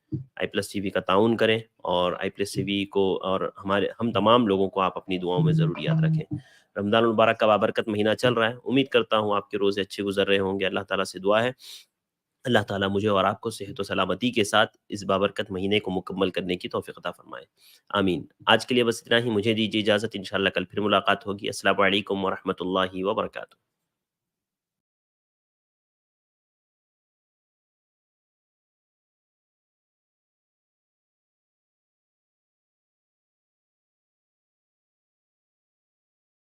i+ TV का ताउन करें और i+ TV को और हम तमाम लोगों को आप अपनी दुआओं में ज़रूर याद रखें। रमज़ान मुबारक का बाबरकत महीना चल रहा है, उम्मीद करता हूँ आपके रोज़े अच्छे गुजर रहे होंगे। अल्लाह ताला से दुआ है अल्लाह ताला मुझे और आपको सेहत व सलामती के साथ इस बाबरकत महीने को मुकम्मल करने की तौफीक अता फरमाए, आमीन। आज के लिए बस इतना ही, मुझे दीजिए इजाज़त, इंशाअल्लाह कल फिर मुलाकात होगी। अस्सलामु अलैकुम व रहमतुल्लाहि व बरकातुहू।